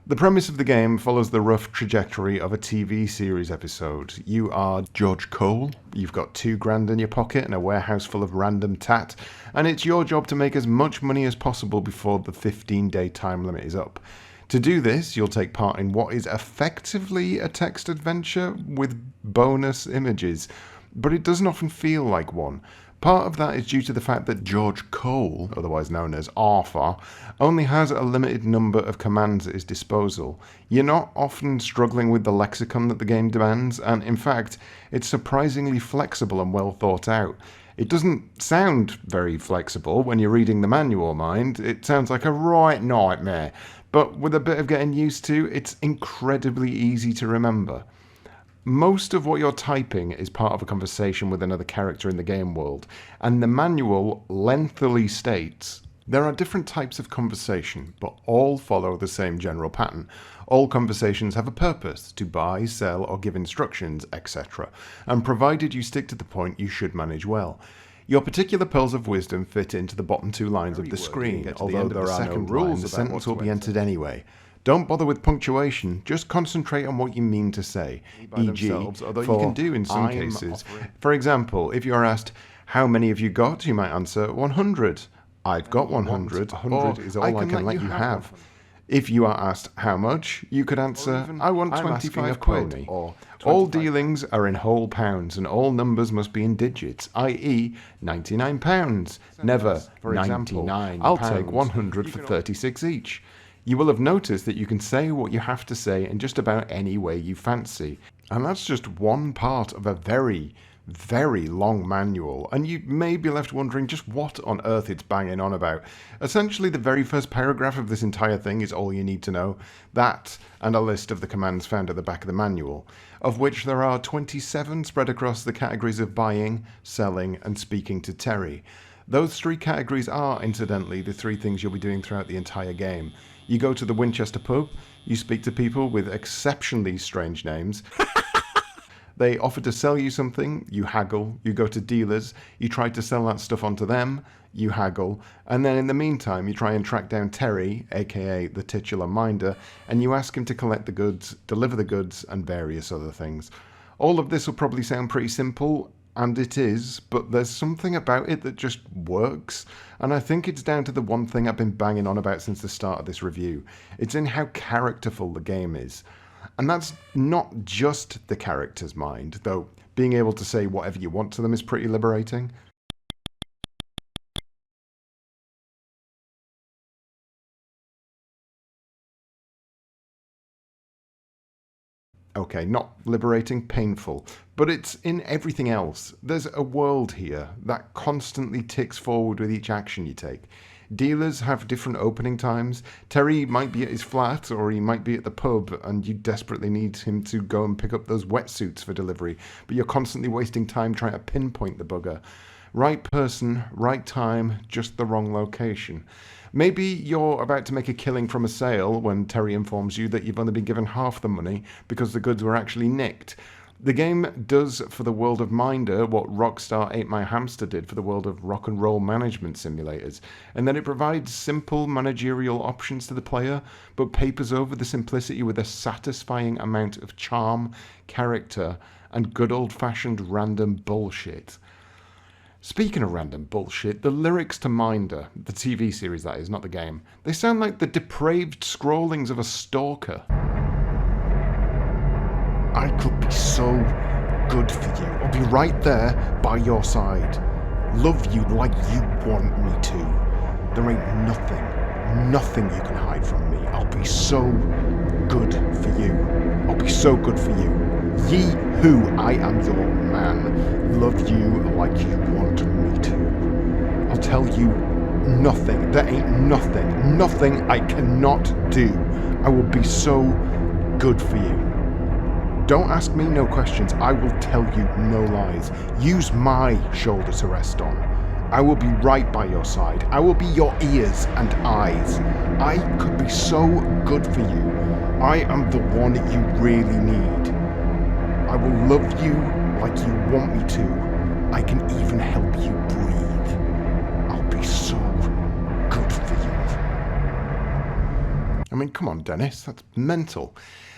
The premise of the game follows the rough trajectory of a TV series episode. You are George Cole, you've got $2,000 in your pocket and a warehouse full of random tat, and it's your job to make as much money as possible before the 15-day time limit is up. To do this, you'll take part in what is effectively a text adventure with bonus images, but it doesn't often feel like one. Part of that is due to the fact that George Cole, otherwise known as Arthur, only has a limited number of commands at his disposal. You're not often struggling with the lexicon that the game demands, and in fact, it's surprisingly flexible and well thought out. It doesn't sound very flexible when you're reading the manual, mind. It sounds like a right nightmare. But with a bit of getting used to, it's incredibly easy to remember. Most of what you're typing is part of a conversation with another character in the game world, and the manual lengthily states there are different types of conversation, but all follow the same general pattern. All conversations have a purpose, to buy, sell, or give instructions, etc., and provided you stick to the point, you should manage well. Your particular pearls of wisdom fit into the bottom 2 lines of the screen, although there are no rules, the sentence will be entered anyway. Don't bother with punctuation, just concentrate on what you mean to say, e.g., although you can do in some cases. For example, if you're asked, how many have you got? You might answer, 100. I've got 100, 100 is all I can let you have. If you are asked how much, you could answer, I want 25 quid. Or all dealings are in whole pounds and all numbers must be in digits, i.e. £99. Never, for example, I'll take 100 for 36 each. You will have noticed that you can say what you have to say in just about any way you fancy. And that's just one part of a very, very long manual, and you may be left wondering just what on earth it's banging on about. Essentially, the very first paragraph of this entire thing is all you need to know. That, and a list of the commands found at the back of the manual, of which there are 27 spread across the categories of buying, selling, and speaking to Terry. Those 3 categories are, incidentally, the 3 things you'll be doing throughout the entire game. You go to the Winchester pub, you speak to people with exceptionally strange names. They offer to sell you something, you haggle, you go to dealers, you try to sell that stuff onto them, you haggle, and then in the meantime you try and track down Terry, aka the titular minder, and you ask him to collect the goods, deliver the goods, and various other things. All of this will probably sound pretty simple, and it is, but there's something about it that just works, and I think it's down to the one thing I've been banging on about since the start of this review. It's in how characterful the game is. And that's not just the character's mind, though being able to say whatever you want to them is pretty liberating. Okay, not liberating, painful. But it's in everything else. There's a world here that constantly ticks forward with each action you take. Dealers have different opening times. Terry might be at his flat or he might be at the pub and you desperately need him to go and pick up those wetsuits for delivery, but you're constantly wasting time trying to pinpoint the bugger. Right person, right time, just the wrong location. Maybe you're about to make a killing from a sale when Terry informs you that you've only been given half the money because the goods were actually nicked. The game does for the world of Minder what Rockstar Ate My Hamster did for the world of rock and roll management simulators, and then it provides simple managerial options to the player, but papers over the simplicity with a satisfying amount of charm, character, and good old-fashioned random bullshit. Speaking of random bullshit, the lyrics to Minder, the TV series that is, not the game, they sound like the depraved scrawlings of a stalker. I could be so good for you. I'll be right there by your side. Love you like you want me to. There ain't nothing you can hide from me. I'll be so good for you. I'll be so good for you. Ye who, I am your man. Love you like you want me to. I'll tell you nothing. There ain't nothing I cannot do. I will be so good for you. Don't ask me no questions. I will tell you no lies. Use my shoulder to rest on. I will be right by your side. I will be your ears and eyes. I could be so good for you. I am the one you really need. I will love you like you want me to. I can even help you breathe. I'll be so good for you. I mean, come on, Dennis. That's mental.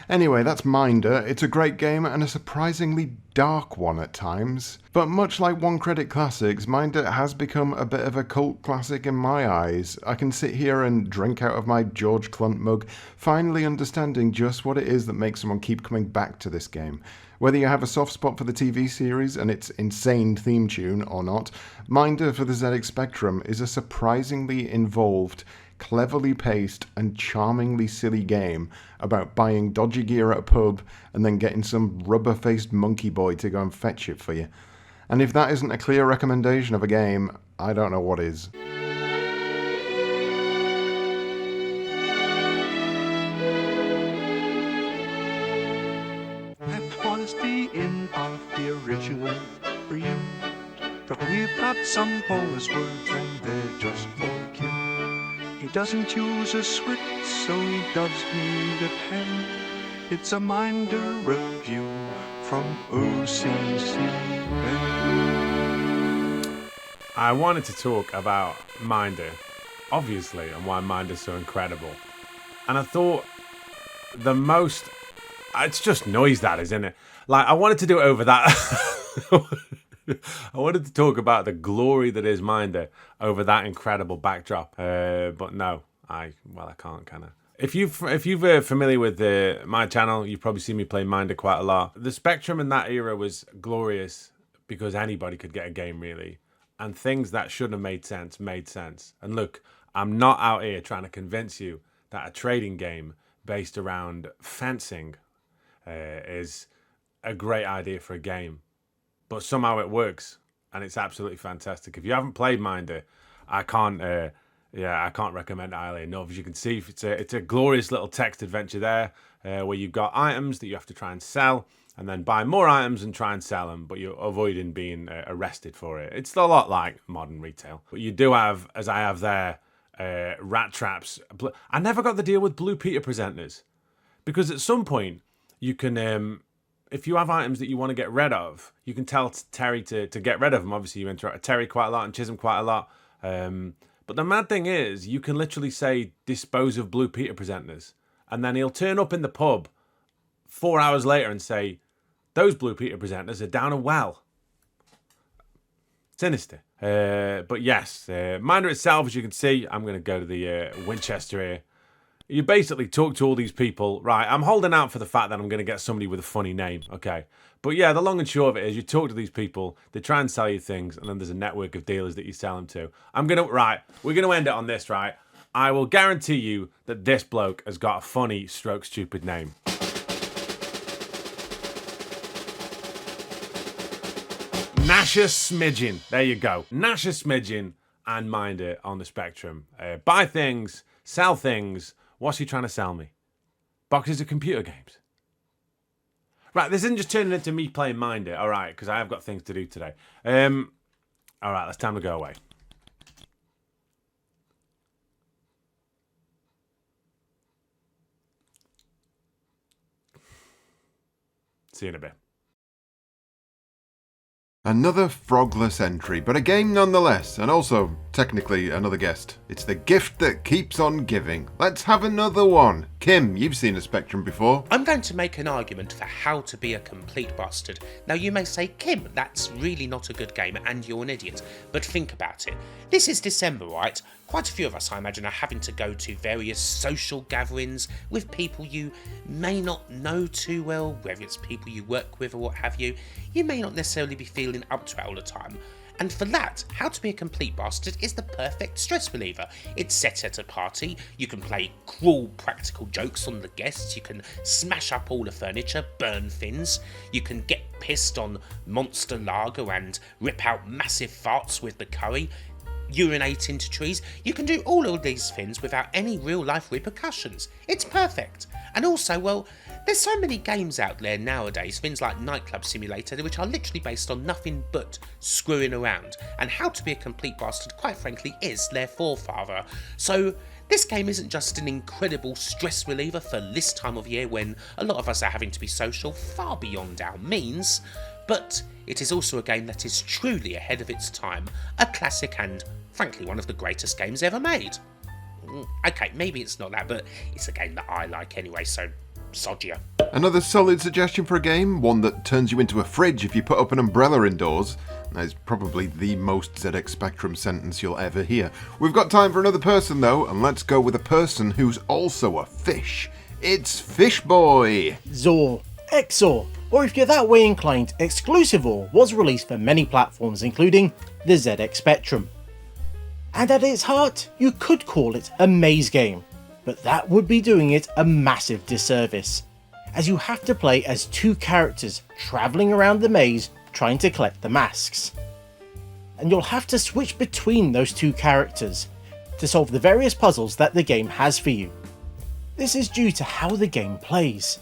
Anyway, that's Minder. It's a great game and a surprisingly dark one at times. But much like One Credit Classics, Minder has become a bit of a cult classic in my eyes. I can sit here and drink out of my George Clunt mug, finally understanding just what it is that makes someone keep coming back to this game. Whether you have a soft spot for the TV series and its insane theme tune or not, Minder for the ZX Spectrum is a surprisingly involved, cleverly paced and charmingly silly game about buying dodgy gear at a pub and then getting some rubber-faced monkey boy to go and fetch it for you. And if that isn't a clear recommendation of a game, I don't know what is. Upon was the end of the original breed. But we've got some Polish words and they're just for Kim. He doesn't use a switch, so he does need a pen. It's a Minder review from OCC Ben. I wanted to talk about Minder, obviously, and why Minder's so incredible. And I thought it's just noise, that is, isn't it? Like, I wanted to do it over that. I wanted to talk about the glory that is Minder over that incredible backdrop. But no, I can't, can I? If you're familiar with my channel, you've probably seen me play Minder quite a lot. The Spectrum in that era was glorious because anybody could get a game, really. And things that shouldn't have made sense, made sense. And look, I'm not out here trying to convince you that a trading game based around fencing is a great idea for a game. But somehow it works, and it's absolutely fantastic. If you haven't played Minder, I can't recommend it highly enough. As you can see, it's a glorious little text adventure there, where you've got items that you have to try and sell, and then buy more items and try and sell them, but you're avoiding being arrested for it. It's a lot like modern retail. But you do have, as I have there, rat traps. I never got the deal with Blue Peter presenters, because at some point you can, if you have items that you want to get rid of, you can tell Terry to get rid of them. Obviously, you interact with Terry quite a lot and Chisholm quite a lot. But the mad thing is, you can literally say, dispose of Blue Peter presenters. And then he'll turn up in the pub 4 hours later and say, those Blue Peter presenters are down a well. Sinister. But yes, Minder itself, as you can see, I'm going to go to the Winchester here. You basically talk to all these people. Right, I'm holding out for the fact that I'm going to get somebody with a funny name, okay? But yeah, the long and short of it is you talk to these people, they try and sell you things, and then there's a network of dealers that you sell them to. We're going to end it on this, right? I will guarantee you that this bloke has got a funny stroke stupid name. Nasha Smidgen. There you go. Nasha Smidgen and Minder on the Spectrum. Buy things, sell things. What's he trying to sell me? Boxes of computer games. Right, this isn't just turning into me playing Minder, all right, because I have got things to do today. All right, it's time to go away. See you in a bit. Another frogless entry, but a game nonetheless, and also, technically, another guest. It's the gift that keeps on giving. Let's have another one. Kim, you've seen a Spectrum before. I'm going to make an argument for How to Be a Complete Bastard. Now you may say, Kim, that's really not a good game and you're an idiot. But think about it. This is December, right? Quite a few of us, I imagine, are having to go to various social gatherings with people you may not know too well, whether it's people you work with or what have you. You may not necessarily be feeling up to it all the time. And for that, How to Be a Complete Bastard is the perfect stress reliever. It's set at a party, you can play cruel practical jokes on the guests, you can smash up all the furniture, burn things, you can get pissed on Monster Lager and rip out massive farts with the curry, urinate into trees. You can do all of these things without any real life repercussions. It's perfect. And also, well, there's so many games out there nowadays, things like Nightclub Simulator, which are literally based on nothing but screwing around. And How to Be a Complete Bastard, quite frankly, is their forefather. So this game isn't just an incredible stress reliever for this time of year when a lot of us are having to be social far beyond our means, but it is also a game that is truly ahead of its time, a classic and, frankly, one of the greatest games ever made. Okay, maybe it's not that, but it's a game that I like anyway, so sod you. Another solid suggestion for a game, one that turns you into a fridge if you put up an umbrella indoors. That is probably the most ZX Spectrum sentence you'll ever hear. We've got time for another person though, and let's go with a person who's also a fish. It's Fish Boy! Zor, Exor, or if you're that way inclined, Exclusive Or was released for many platforms including the ZX Spectrum. And at its heart, you could call it a maze game, but that would be doing it a massive disservice, as you have to play as two characters travelling around the maze trying to collect the masks. And you'll have to switch between those two characters to solve the various puzzles that the game has for you. This is due to how the game plays.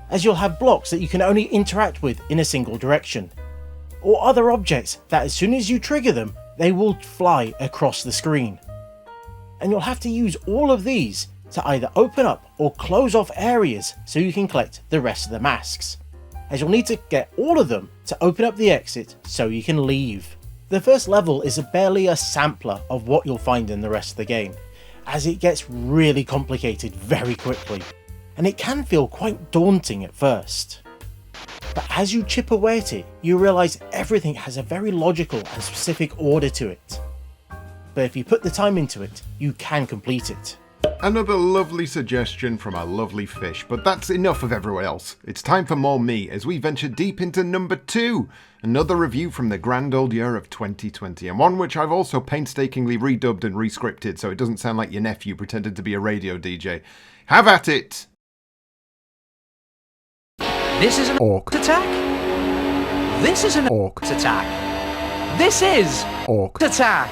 as you'll have blocks that you can only interact with in a single direction, or other objects that as soon as you trigger them, they will fly across the screen. And you'll have to use all of these to either open up or close off areas so you can collect the rest of the masks, as you'll need to get all of them to open up the exit so you can leave. The first level is barely a sampler of what you'll find in the rest of the game, as it gets really complicated very quickly, and it can feel quite daunting at first. But as you chip away at it, you realise everything has a very logical and specific order to it. But if you put the time into it, you can complete it. Another lovely suggestion from a lovely fish, but that's enough of everyone else. It's time for more me as we venture deep into number 2, another review from the grand old year of 2020, and one which I've also painstakingly redubbed and rescripted so it doesn't sound like your nephew pretended to be a radio DJ. Have at it! This is an Orc Attack? This is an Orc Attack. This is Orc Attack.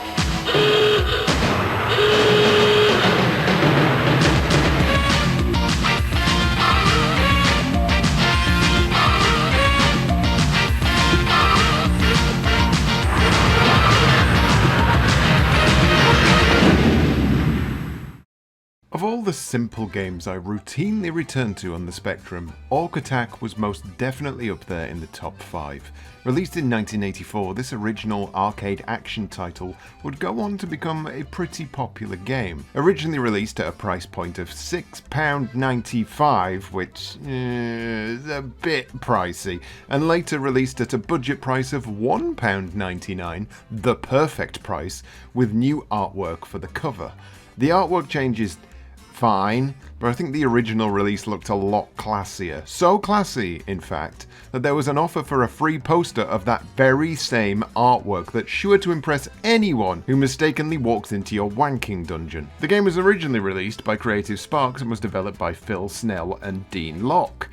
Of all the simple games I routinely return to on the Spectrum, Orc Attack was most definitely up there in the top 5. Released in 1984, this original arcade action title would go on to become a pretty popular game. Originally released at a price point of £6.95, which is a bit pricey, and later released at a budget price of £1.99, the perfect price, with new artwork for the cover. The artwork changes fine, but I think the original release looked a lot classier. So classy, in fact, that there was an offer for a free poster of that very same artwork that's sure to impress anyone who mistakenly walks into your wanking dungeon. The game was originally released by Creative Sparks and was developed by Phil Snell and Dean Locke.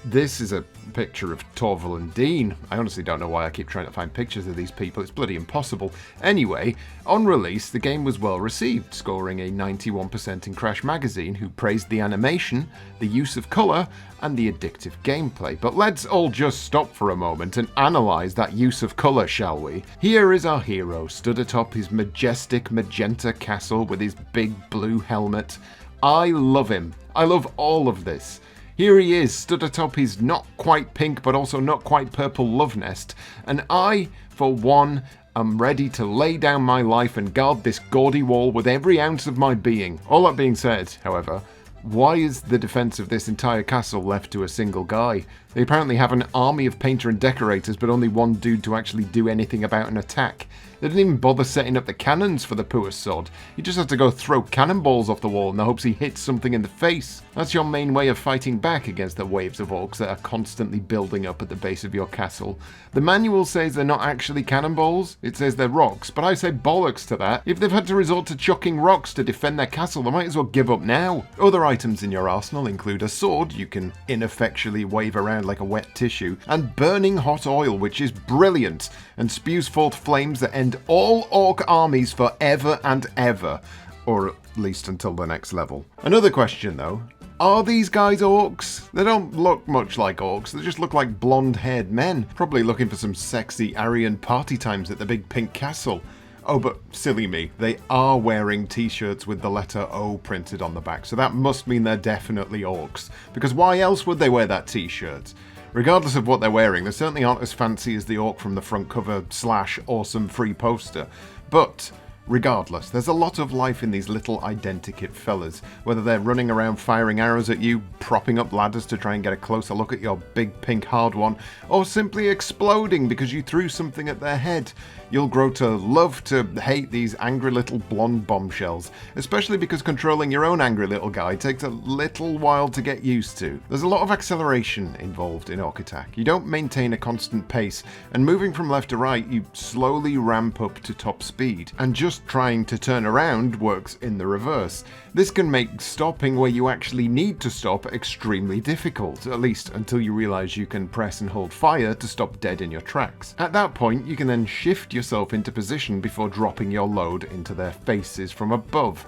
This is a picture of Torval and Dean. I honestly don't know why I keep trying to find pictures of these people, it's bloody impossible. Anyway, on release, the game was well received, scoring a 91% in Crash Magazine, who praised the animation, the use of colour, and the addictive gameplay. But let's all just stop for a moment and analyse that use of colour, shall we? Here is our hero, stood atop his majestic magenta castle with his big blue helmet. I love him. I love all of this. Here he is, stood atop his not quite pink but also not quite purple love nest, and I, for one, am ready to lay down my life and guard this gaudy wall with every ounce of my being. All that being said, however, why is the defence of this entire castle left to a single guy? They apparently have an army of painter and decorators, but only one dude to actually do anything about an attack. They didn't even bother setting up the cannons for the poor sod. He just has to go throw cannonballs off the wall in the hopes he hits something in the face. That's your main way of fighting back against the waves of orcs that are constantly building up at the base of your castle. The manual says they're not actually cannonballs, it says they're rocks, but I say bollocks to that. If they've had to resort to chucking rocks to defend their castle, they might as well give up now. Other items in your arsenal include a sword you can ineffectually wave around like a wet tissue, and burning hot oil, which is brilliant and spews forth flames that end all orc armies forever and ever, or at least until the next level. Another question though, are these guys orcs? They don't look much like orcs, they just look like blonde-haired men, probably looking for some sexy Aryan party times at the big pink castle. Oh, but silly me, they are wearing t-shirts with the letter O printed on the back, so that must mean they're definitely orcs, because why else would they wear that t-shirt? Regardless of what they're wearing, they certainly aren't as fancy as the orc from the front cover / awesome free poster. But regardless, there's a lot of life in these little identikit fellas, whether they're running around firing arrows at you, propping up ladders to try and get a closer look at your big pink hard one, or simply exploding because you threw something at their head. You'll grow to love to hate these angry little blonde bombshells, especially because controlling your own angry little guy takes a little while to get used to. There's a lot of acceleration involved in Orc Attack. You don't maintain a constant pace, and moving from left to right, you slowly ramp up to top speed, and just trying to turn around works in the reverse. This can make stopping where you actually need to stop extremely difficult, at least until you realise you can press and hold fire to stop dead in your tracks. At that point, you can then shift yourself into position before dropping your load into their faces from above.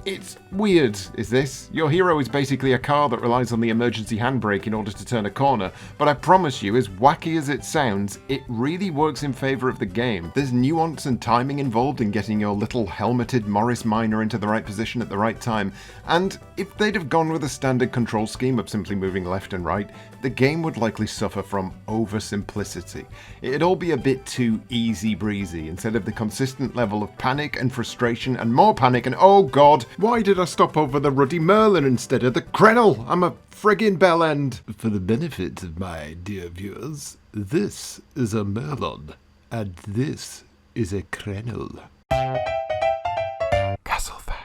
It's weird, is this? Your hero is basically a car that relies on the emergency handbrake in order to turn a corner, but I promise you, as wacky as it sounds, it really works in favour of the game. There's nuance and timing involved in getting your little helmeted Morris Minor into the right position at the right time, and if they'd have gone with a standard control scheme of simply moving left and right, the game would likely suffer from oversimplicity. It'd all be a bit too easy breezy, instead of the consistent level of panic and frustration and more panic and oh god, why did I stop over the ruddy Merlin instead of the Krenel? I'm a friggin' bellend. For the benefit of my dear viewers, this is a Merlin, and this is a Krenel. Castle facts.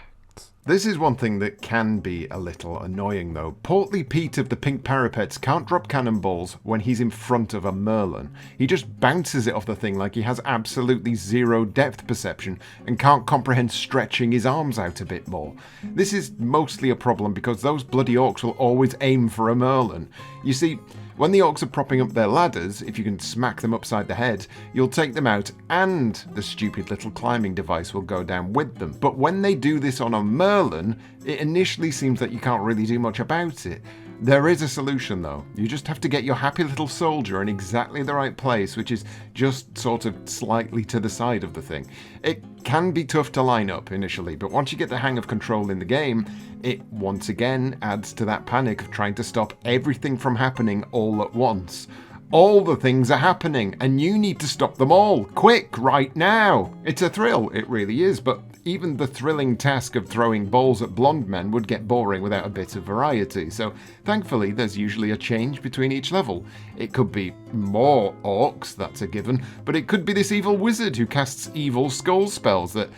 This is one thing that can be a little annoying though. Portly Pete of the Pink Parapets can't drop cannonballs when he's in front of a Merlin. He just bounces it off the thing like he has absolutely zero depth perception and can't comprehend stretching his arms out a bit more. This is mostly a problem because those bloody orcs will always aim for a Merlin. You see, when the orcs are propping up their ladders, if you can smack them upside the head, you'll take them out and the stupid little climbing device will go down with them. But when they do this on a Merlin, it initially seems that you can't really do much about it. There is a solution though. You just have to get your happy little soldier in exactly the right place, which is just sort of slightly to the side of the thing. It can be tough to line up initially, but once you get the hang of controlling the game, it once again adds to that panic of trying to stop everything from happening all at once. All the things are happening, and you need to stop them all, quick, right now. It's a thrill, it really is, but even the thrilling task of throwing balls at blonde men would get boring without a bit of variety, so thankfully there's usually a change between each level. It could be more orcs, that's a given, but it could be this evil wizard who casts evil skull spells that,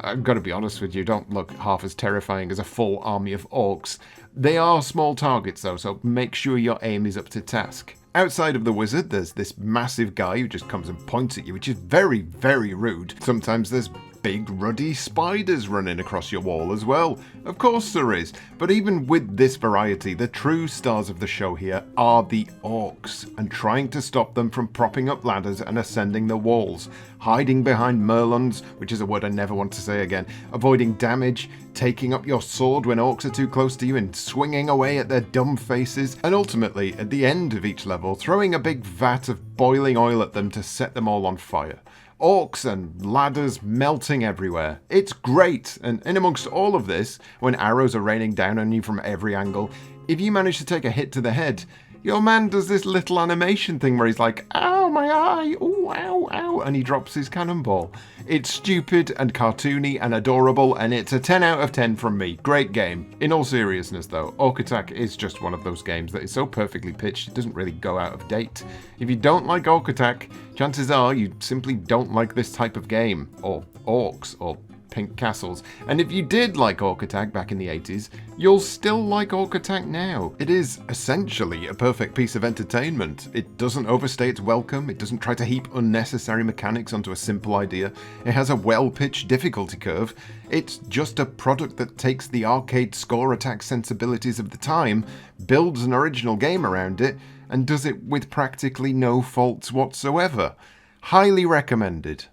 I've got to be honest with you, don't look half as terrifying as a full army of orcs. They are small targets though, so make sure your aim is up to task. Outside of the wizard, there's this massive guy who just comes and points at you, which is very, very rude. Sometimes there's big ruddy spiders running across your wall as well. Of course there is. But even with this variety, the true stars of the show here are the orcs, and trying to stop them from propping up ladders and ascending the walls, hiding behind merlons, which is a word I never want to say again, avoiding damage, taking up your sword when orcs are too close to you and swinging away at their dumb faces, and ultimately, at the end of each level, throwing a big vat of boiling oil at them to set them all on fire. Orcs and ladders melting everywhere. It's great, and in amongst all of this, when arrows are raining down on you from every angle, if you manage to take a hit to the head, your man does this little animation thing where he's like, ow, my eye, ooh, ow, ow, and he drops his cannonball. It's stupid and cartoony and adorable, and it's a 10 out of 10 from me. Great game. In all seriousness though, Orc Attack is just one of those games that is so perfectly pitched it doesn't really go out of date. If you don't like Orc Attack, chances are you simply don't like this type of game, or orcs, or pink castles. And if you did like Orc Attack back in the 80s, you'll still like Orc Attack now. It is essentially a perfect piece of entertainment. It doesn't overstay its welcome, it doesn't try to heap unnecessary mechanics onto a simple idea, it has a well-pitched difficulty curve. It's just a product that takes the arcade score attack sensibilities of the time, builds an original game around it, and does it with practically no faults whatsoever. Highly recommended.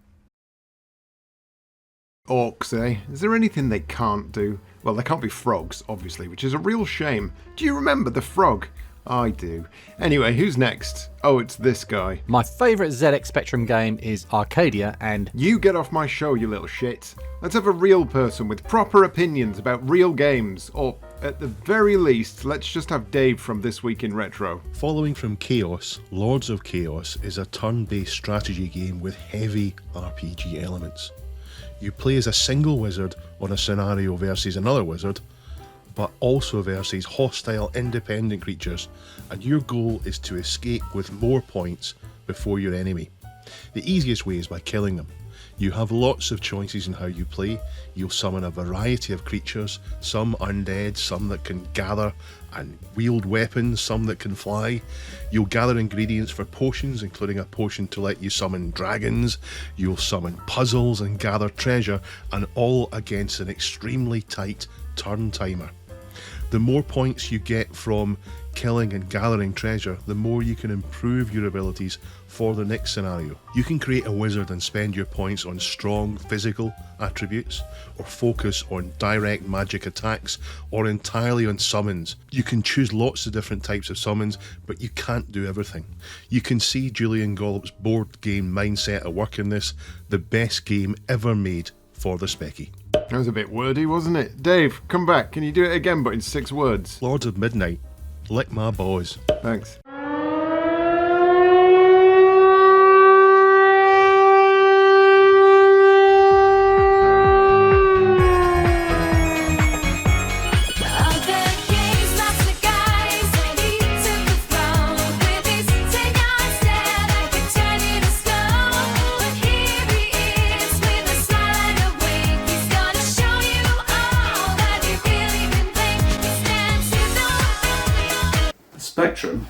Orcs, eh? Is there anything they can't do? Well, they can't be frogs, obviously, which is a real shame. Do you remember the frog? I do. Anyway, who's next? Oh, it's this guy. My favourite ZX Spectrum game is Arcadia, and... You get off my show, you little shit. Let's have a real person with proper opinions about real games, or at the very least, let's just have Dave from This Week in Retro. Following from Chaos, Lords of Chaos is a turn-based strategy game with heavy RPG elements. You play as a single wizard on a scenario versus another wizard, but also versus hostile independent creatures, and your goal is to escape with more points before your enemy. The easiest way is by killing them. You have lots of choices in how you play. You'll summon a variety of creatures, some undead, some that can gather and wield weapons, some that can fly. You'll gather ingredients for potions, including a potion to let you summon dragons. You'll summon puzzles and gather treasure, and all against an extremely tight turn timer. The more points you get from killing and gathering treasure, the more you can improve your abilities for the next scenario. You can create a wizard and spend your points on strong physical attributes, or focus on direct magic attacks, or entirely on summons. You can choose lots of different types of summons, but you can't do everything. You can see Julian Gollop's board game mindset at work in this, the best game ever made for the Specky. That was a bit wordy, wasn't it? Dave, come back. Can you do it again, but in 6 words? Lords of Midnight, lick my balls. Thanks. Spectrum?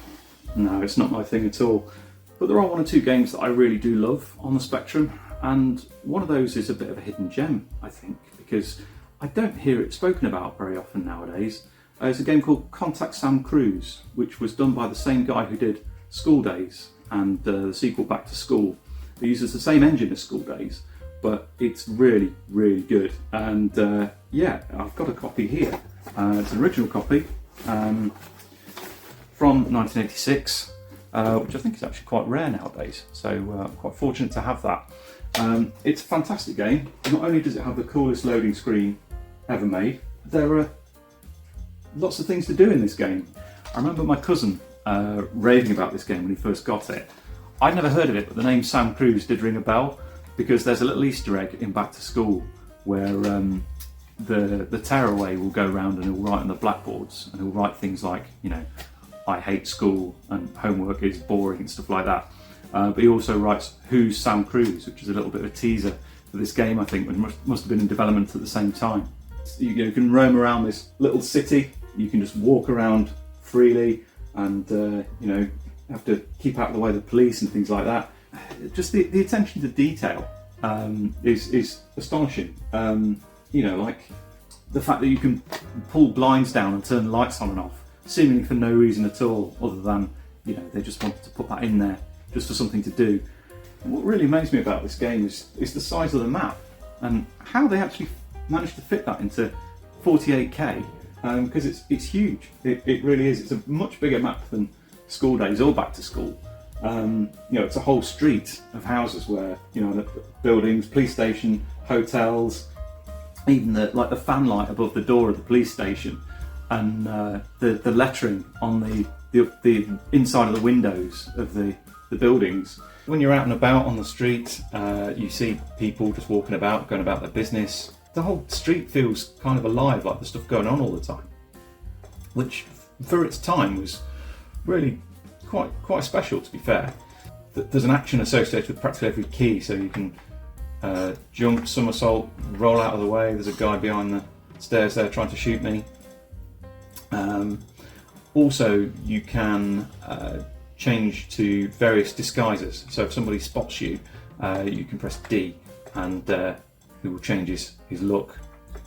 No, it's not my thing at all. But there are 1 or 2 games that I really do love on the Spectrum, and one of those is a bit of a hidden gem, I think, because I don't hear it spoken about very often nowadays. It's a game called Contact Sam Cruise, which was done by the same guy who did School Days and the sequel Back to School. It uses the same engine as School Days, but it's really, really good. And yeah, I've got a copy here. It's an original copy. From 1986, which I think is actually quite rare nowadays, so I'm quite fortunate to have that. It's a fantastic game. Not only does it have the coolest loading screen ever made, there are lots of things to do in this game. I remember my cousin raving about this game when he first got it. I'd never heard of it, but the name Sam Cruise did ring a bell, because there's a little Easter egg in Back to School where the tearaway will go around and he'll write on the blackboards, and he'll write things like, you know, I hate school and homework is boring and stuff like that. But he also writes Who's Sam Cruise, which is a little bit of a teaser for this game, I think, which must have been in development at the same time. You can roam around this little city, you can just walk around freely, and you know, have to keep out of the way of the police and things like that. Just the attention to detail is astonishing. You know, like the fact that you can pull blinds down and turn the lights on and off, seemingly for no reason at all, other than, you know, they just wanted to put that in there just for something to do. And what really amazed me about this game is the size of the map and how they actually managed to fit that into 48K, because it's huge. It really is. It's a much bigger map than School Days or Back to School. You know, it's a whole street of houses where, you know, the buildings, police station, hotels, even the fan light above the door of the police station, and the lettering on the inside of the windows of the buildings. When you're out and about on the street, you see people just walking about, going about their business. The whole street feels kind of alive, like there's stuff going on all the time, which for its time was really quite special, to be fair. There's an action associated with practically every key, so you can jump, somersault, roll out of the way. There's a guy behind the stairs there trying to shoot me. Also, you can change to various disguises. So if somebody spots you, you can press D, and he will change his look.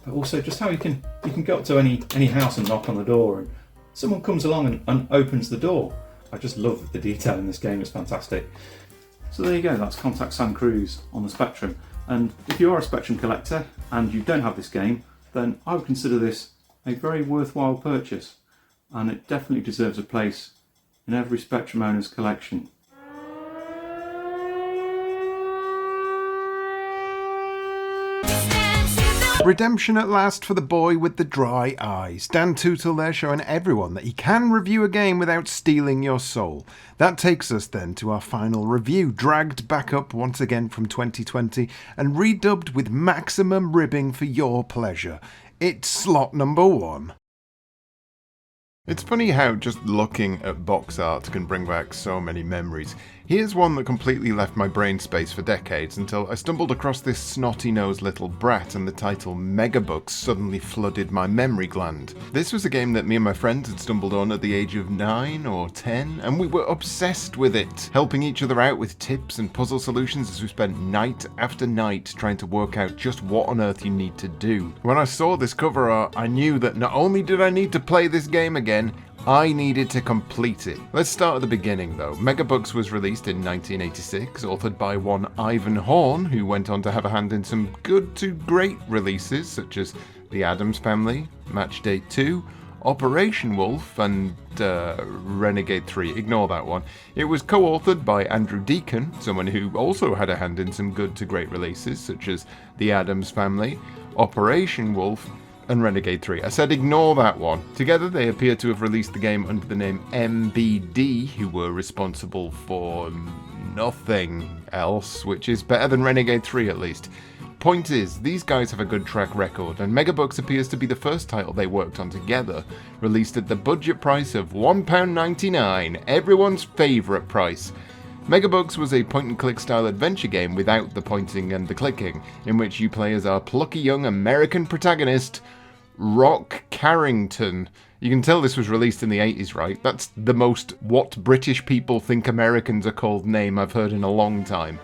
But also just how you can go up to any house and knock on the door, and someone comes along and opens the door. I just love the detail in this game. It's fantastic. So there you go. That's Contact Sam Cruise on the Spectrum. And if you are a Spectrum collector and you don't have this game, then I would consider this a very worthwhile purchase, and it definitely deserves a place in every Spectrum owner's collection. Redemption at last for the boy with the dry eyes. Dan Tootill there showing everyone that he can review a game without stealing your soul. That takes us then to our final review, dragged back up once again from 2020 and redubbed with maximum ribbing for your pleasure. It's slot number 1. It's funny how just looking at box art can bring back so many memories. Here's one that completely left my brain space for decades until I stumbled across this snotty-nosed little brat and the title Megabucks suddenly flooded my memory gland. This was a game that me and my friends had stumbled on at the age of 9 or 10, and we were obsessed with it, helping each other out with tips and puzzle solutions as we spent night after night trying to work out just what on earth you need to do. When I saw this cover art, I knew that not only did I need to play this game again, I needed to complete it. Let's start at the beginning though. Megabucks was released in 1986, authored by one Ivan Horn, who went on to have a hand in some good to great releases such as The Addams Family, Matchday 2, Operation Wolf, and Renegade 3. Ignore that one. It was co-authored by Andrew Deacon, someone who also had a hand in some good to great releases such as The Addams Family, Operation Wolf, and Renegade 3. I said ignore that one. Together they appear to have released the game under the name MBD, who were responsible for nothing else, which is better than Renegade 3 at least. Point is, these guys have a good track record, and Megabucks appears to be the first title they worked on together, released at the budget price of £1.99, everyone's favourite price. Megabucks was a point-and-click style adventure game without the pointing and the clicking, in which you play as our plucky young American protagonist, Rock Carrington. You can tell this was released in the 80s, right? That's the most what British people think Americans are called name I've heard in a long time.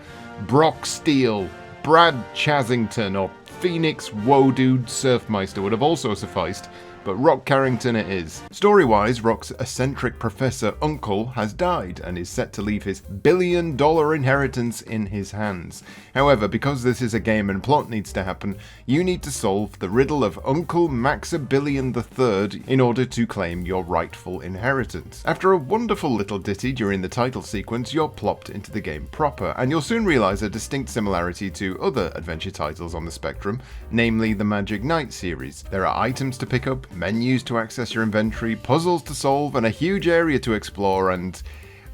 Brock Steele, Brad Chasington, or Phoenix Wodude Surfmeister would have also sufficed, but Rock Carrington it is. Story-wise, Rock's eccentric professor uncle has died and is set to leave his billion-dollar inheritance in his hands. However, because this is a game and plot needs to happen, you need to solve the riddle of Uncle Maximilian III in order to claim your rightful inheritance. After a wonderful little ditty during the title sequence, you're plopped into the game proper, and you'll soon realise a distinct similarity to other adventure titles on the spectrum, namely the Magic Knight series. There are items to pick up, menus to access your inventory, puzzles to solve, and a huge area to explore, and,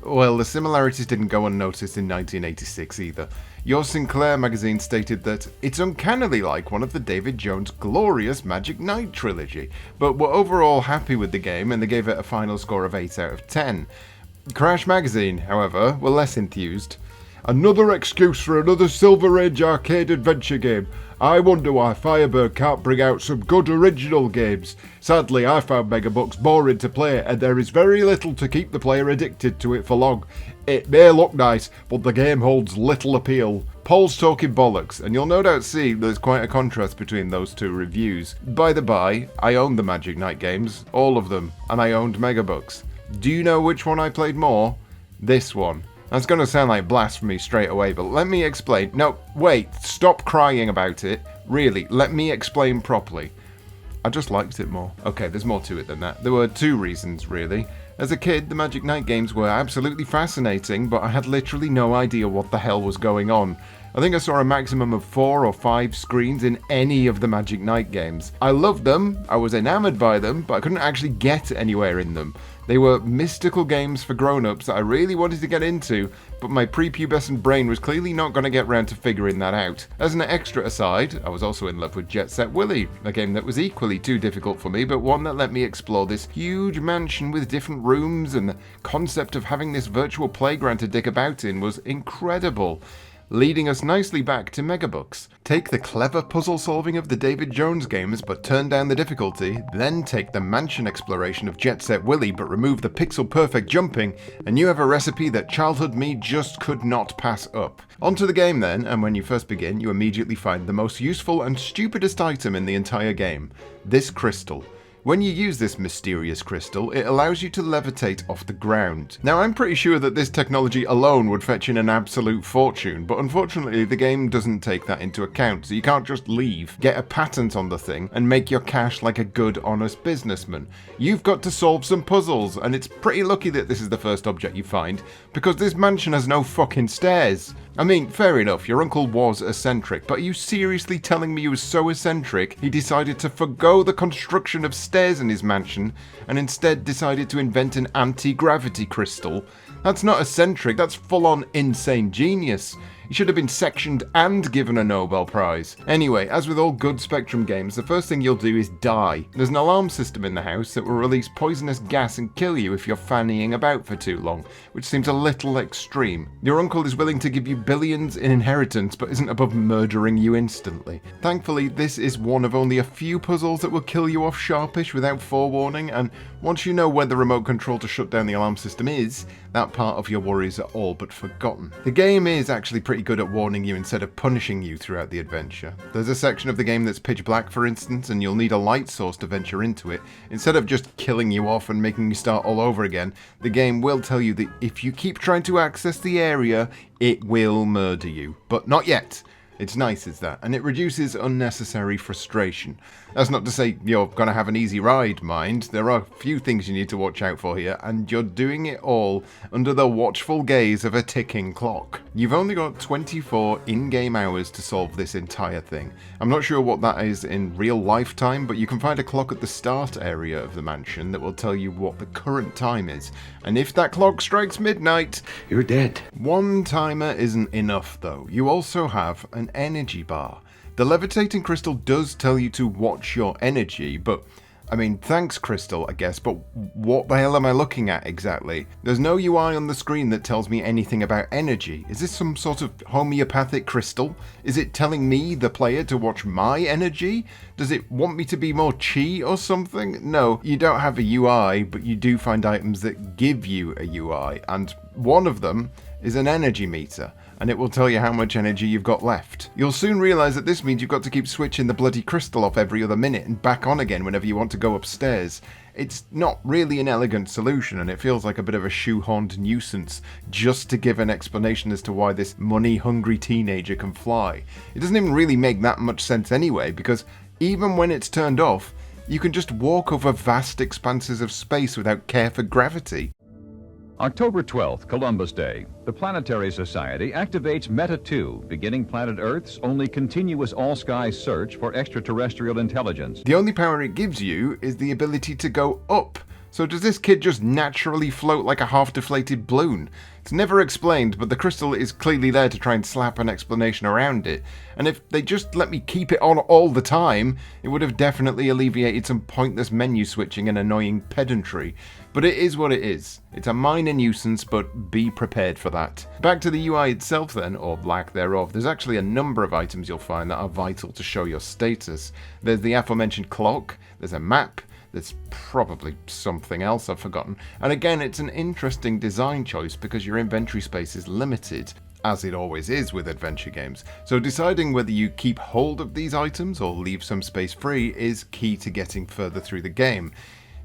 well, the similarities didn't go unnoticed in 1986 either. Your Sinclair magazine stated that it's uncannily like one of the David Jones' glorious Magic Knight trilogy, but were overall happy with the game and they gave it a final score of 8 out of 10. Crash magazine, however, were less enthused. Another excuse for another Silver Age arcade adventure game. I wonder why Firebird can't bring out some good original games. Sadly, I found Megabucks boring to play, and there is very little to keep the player addicted to it for long. It may look nice, but the game holds little appeal. Paul's talking bollocks, and you'll no doubt see there's quite a contrast between those two reviews. By the by, I owned the Magic Knight games, all of them, and I owned Megabucks. Do you know which one I played more? This one. That's going to sound like blasphemy straight away, but let me explain. No, wait, stop crying about it. Really, let me explain properly. I just liked it more. Okay, there's more to it than that. There were two reasons, really. As a kid, the Magic Knight games were absolutely fascinating, but I had literally no idea what the hell was going on. I think I saw a maximum of 4 or 5 screens in any of the Magic Knight games. I loved them, I was enamored by them, but I couldn't actually get anywhere in them. They were mystical games for grown-ups that I really wanted to get into, but my prepubescent brain was clearly not going to get round to figuring that out. As an extra aside, I was also in love with Jet Set Willy, a game that was equally too difficult for me, but one that let me explore this huge mansion with different rooms, and the concept of having this virtual playground to dig about in was incredible. Leading us nicely back to Megabucks. Take the clever puzzle solving of the David Jones games but turn down the difficulty, then take the mansion exploration of Jet Set Willy but remove the pixel perfect jumping, and you have a recipe that childhood me just could not pass up. Onto the game then, and when you first begin you immediately find the most useful and stupidest item in the entire game, this crystal. When you use this mysterious crystal, it allows you to levitate off the ground. Now, I'm pretty sure that this technology alone would fetch in an absolute fortune, but unfortunately the game doesn't take that into account, so you can't just leave, get a patent on the thing, and make your cash like a good, honest businessman. You've got to solve some puzzles, and it's pretty lucky that this is the first object you find, because this mansion has no fucking stairs. I mean, fair enough, your uncle was eccentric, but are you seriously telling me he was so eccentric he decided to forgo the construction of stairs in his mansion and instead decided to invent an anti-gravity crystal? That's not eccentric, that's full-on insane genius. He should have been sectioned and given a Nobel Prize. Anyway, as with all good Spectrum games, the first thing you'll do is die. There's an alarm system in the house that will release poisonous gas and kill you if you're fannying about for too long, which seems a little extreme. Your uncle is willing to give you billions in inheritance, but isn't above murdering you instantly. Thankfully, this is one of only a few puzzles that will kill you off sharpish without forewarning, and once you know where the remote control to shut down the alarm system is, that part of your worries are all but forgotten. The game is actually pretty pretty good at warning you instead of punishing you throughout the adventure. There's a section of the game that's pitch black, for instance, and you'll need a light source to venture into it. Instead of just killing you off and making you start all over again, the game will tell you that if you keep trying to access the area, it will murder you. But not yet. It's nice as that, and it reduces unnecessary frustration. That's not to say you're going to have an easy ride, mind. There are a few things you need to watch out for here, and you're doing it all under the watchful gaze of a ticking clock. You've only got 24 in-game hours to solve this entire thing. I'm not sure what that is in real life time, but you can find a clock at the start area of the mansion that will tell you what the current time is. And if that clock strikes midnight, you're dead. One timer isn't enough, though. You also have an energy bar. The levitating crystal does tell you to watch your energy, but I mean, thanks crystal, I guess, but what the hell am I looking at exactly? There's no UI on the screen that tells me anything about energy. Is this some sort of homeopathic crystal? Is it telling me, the player, to watch my energy? Does it want me to be more chi or something? No, you don't have a UI, but you do find items that give you a UI, and one of them is an energy meter, and it will tell you how much energy you've got left. You'll soon realise that this means you've got to keep switching the bloody crystal off every other minute and back on again whenever you want to go upstairs. It's not really an elegant solution, and it feels like a bit of a shoehorned nuisance just to give an explanation as to why this money-hungry teenager can fly. It doesn't even really make that much sense anyway, because even when it's turned off, you can just walk over vast expanses of space without care for gravity. October 12th, Columbus Day. The Planetary Society activates Meta 2, beginning planet Earth's only continuous all-sky search for extraterrestrial intelligence. The only power it gives you is the ability to go up. So does this kid just naturally float like a half-deflated balloon? It's never explained, but the crystal is clearly there to try and slap an explanation around it. And if they just let me keep it on all the time, it would have definitely alleviated some pointless menu switching and annoying pedantry. But it is what it is. It's a minor nuisance, but be prepared for that. Back to the UI itself then, or lack thereof, there's actually a number of items you'll find that are vital to show your status. There's the aforementioned clock, there's a map, there's probably something else I've forgotten. And again, it's an interesting design choice because your inventory space is limited, as it always is with adventure games. So deciding whether you keep hold of these items or leave some space free is key to getting further through the game.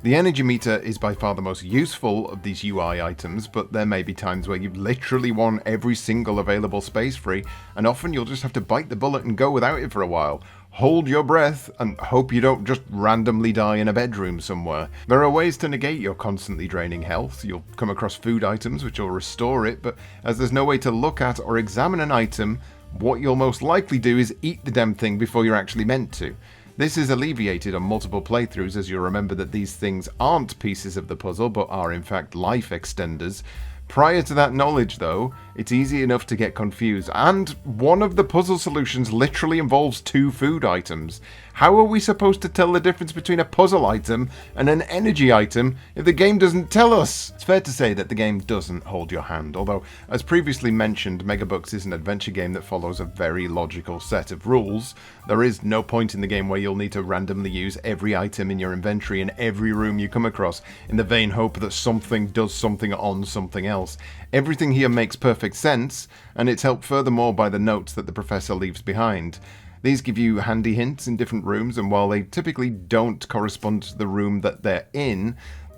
The energy meter is by far the most useful of these UI items, but there may be times where you literally want every single available space free, and often you'll just have to bite the bullet and go without it for a while. Hold your breath and hope you don't just randomly die in a bedroom somewhere. There are ways to negate your constantly draining health. You'll come across food items which will restore it, but as there's no way to look at or examine an item, what you'll most likely do is eat the damn thing before you're actually meant to. This is alleviated on multiple playthroughs as you'll remember that these things aren't pieces of the puzzle but are in fact life extenders. Prior to that knowledge though, it's easy enough to get confused, and one of the puzzle solutions literally involves 2 food items. How are we supposed to tell the difference between a puzzle item and an energy item if the game doesn't tell us? It's fair to say that the game doesn't hold your hand, although, as previously mentioned, Megabucks is an adventure game that follows a very logical set of rules. There is no point in the game where you'll need to randomly use every item in your inventory in every room you come across, in the vain hope that something does something on something else. Everything here makes perfect sense, and it's helped furthermore by the notes that the professor leaves behind. These give you handy hints in different rooms, and while they typically don't correspond to the room that they're in,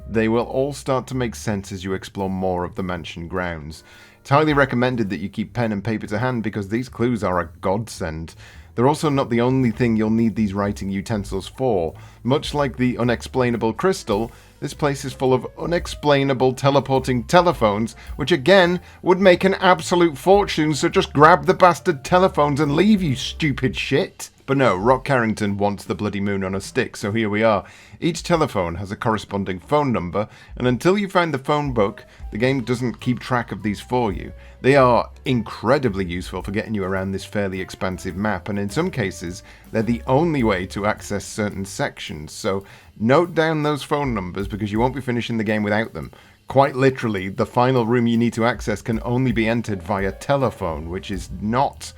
they will all start to make sense as you explore more of the mansion grounds. It's highly recommended that you keep pen and paper to hand because these clues are a godsend. They're also not the only thing you'll need these writing utensils for. Much like the unexplainable crystal, this place is full of unexplainable teleporting telephones, which again would make an absolute fortune, so just grab the bastard telephones and leave, you stupid shit. But no, Rock Carrington wants the bloody moon on a stick, so here we are. Each telephone has a corresponding phone number, and until you find the phone book, the game doesn't keep track of these for you. They are incredibly useful for getting you around this fairly expansive map, and in some cases, they're the only way to access certain sections, so note down those phone numbers because you won't be finishing the game without them. Quite literally, the final room you need to access can only be entered via telephone, which is not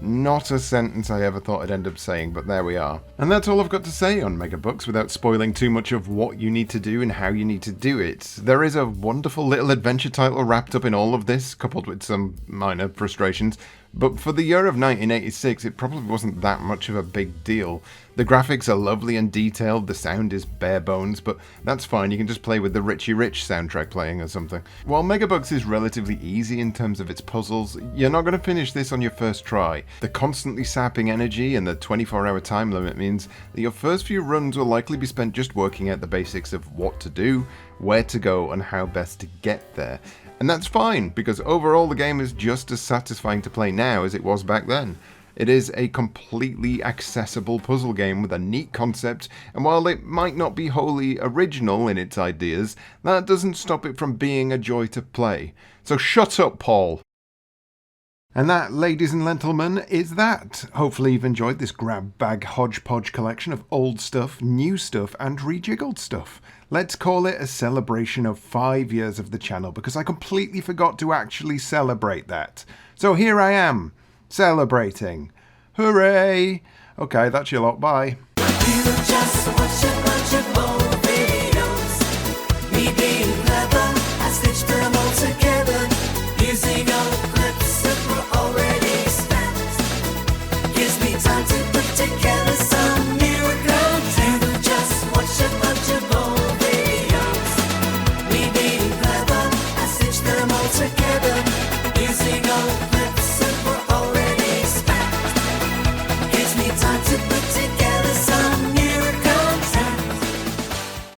a sentence I ever thought I'd end up saying, but there we are. And that's all I've got to say on Megabucks without spoiling too much of what you need to do and how you need to do it. There is a wonderful little adventure title wrapped up in all of this, coupled with some minor frustrations. but for the year of 1986 it probably wasn't that much of a big deal. The graphics are lovely and detailed, the sound is bare bones, but that's fine, you can just play with the Richie Rich soundtrack playing or something. While Megabucks is relatively easy in terms of its puzzles, you're not going to finish this on your first try. The constantly sapping energy and the 24-hour time limit means that your first few runs will likely be spent just working out the basics of what to do, where to go, and how best to get there. And that's fine, because overall the game is just as satisfying to play now as it was back then. It is a completely accessible puzzle game with a neat concept, and while it might not be wholly original in its ideas, that doesn't stop it from being a joy to play. So shut up, Paul! And that, ladies and gentlemen, is that. Hopefully you've enjoyed this grab bag hodgepodge collection of old stuff, new stuff, and rejiggled stuff. Let's call it a celebration of 5 years of the channel, because I completely forgot to actually celebrate that. So here I am, celebrating. Hooray! Okay, that's your lot, bye. You just watch a bunch of old videos. Me being clever, I stitched them all together. Using old clips that were already stamped. Gives me time to put together some miracles. You just watch a bunch of old videos. Me being clever, I stitched them all together. Using old